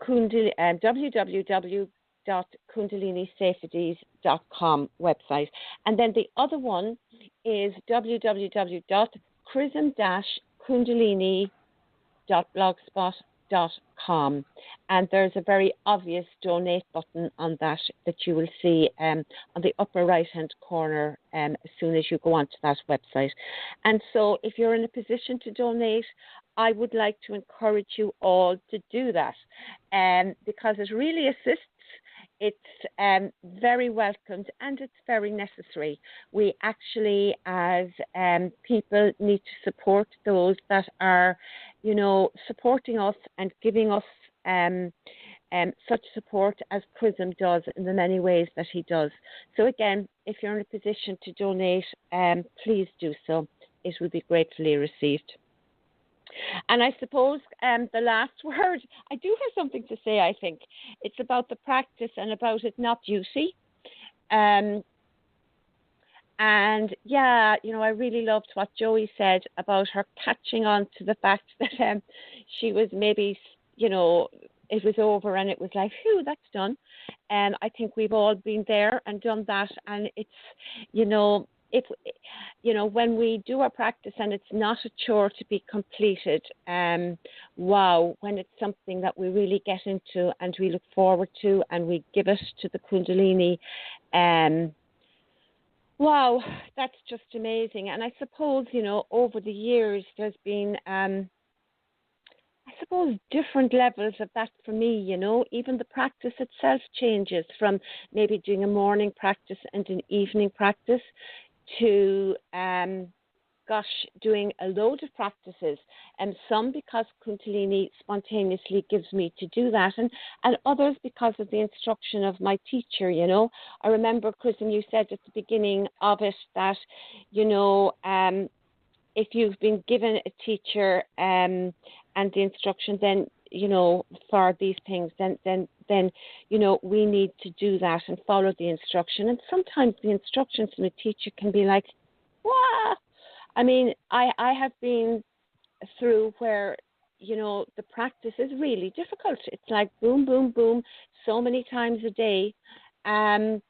www.kundalinisafeties.com website. And then the other one is www.chrism-kundalini.blogspot.com. kunalini.com, and there's a very obvious donate button on that you will see on the upper right hand corner as soon as you go onto that website. And so if you're in a position to donate, I would like to encourage you all to do that, because it really assists. It's very welcomed and it's very necessary. We actually, as people, need to support those that are, supporting us and giving us such support as Chrism does in the many ways that he does. So again, if you're in a position to donate, please do so. It will be gratefully received. And I suppose the last word, I do have something to say, I think. It's about the practice and about it not duty. And yeah, I really loved what Joey said about her catching on to the fact that she was maybe, it was over and it was like, phew, that's done. And I think we've all been there and done that. And it's, if when we do our practice and it's not a chore to be completed, wow, when it's something that we really get into and we look forward to and we give it to the Kundalini, wow, that's just amazing. And I suppose, over the years there's been, different levels of that for me, even the practice itself changes from maybe doing a morning practice and an evening practice to, doing a load of practices, and some because Kundalini spontaneously gives me to do that, and others because of the instruction of my teacher, I remember, Chrism, you said at the beginning of it that, if you've been given a teacher and the instruction, then, for these things, then we need to do that and follow the instruction. And sometimes the instructions from a teacher can be like, wow. I mean, I have been through where, the practice is really difficult. It's like boom, boom, boom, so many times a day, and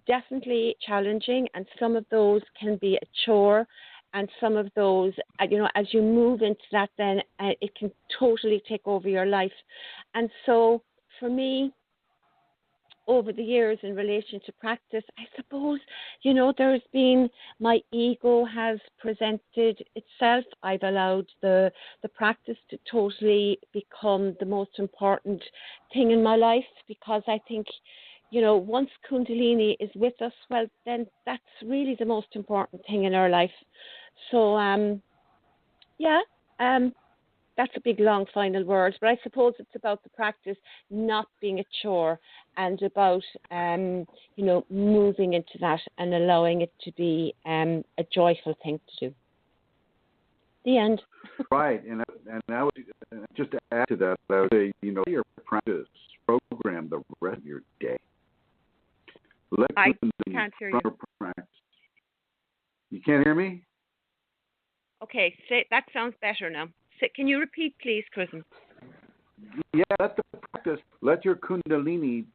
definitely challenging. And some of those can be a chore. And some of those, as you move into that, then it can totally take over your life. And so for me, over the years in relation to practice, I suppose, there's been, my ego has presented itself. I've allowed the practice to totally become the most important thing in my life, because I think, once Kundalini is with us, well, then that's really the most important thing in our life. So, that's a big, long final word, but I suppose it's about the practice not being a chore and about, moving into that and allowing it to be a joyful thing to do. The end. Right, and I would just to add to that, I would say, your practice program the rest of your day. I can't hear you. Practice. You can't hear me? Okay, that sounds better now. Can you repeat, please, Chrism? Yeah, let your Kundalini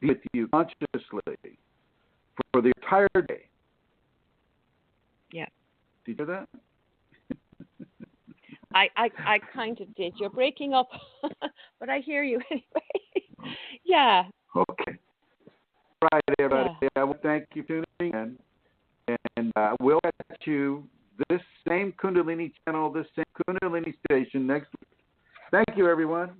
be with you consciously for the entire day. Yeah. Did you hear that? I kind of did. You're breaking up, but I hear you anyway. Yeah. Okay. Right, everybody. Yeah. I will thank you for tuning in, and we'll catch you this same Kundalini channel, this same Kunalini station next week. Thank you, everyone.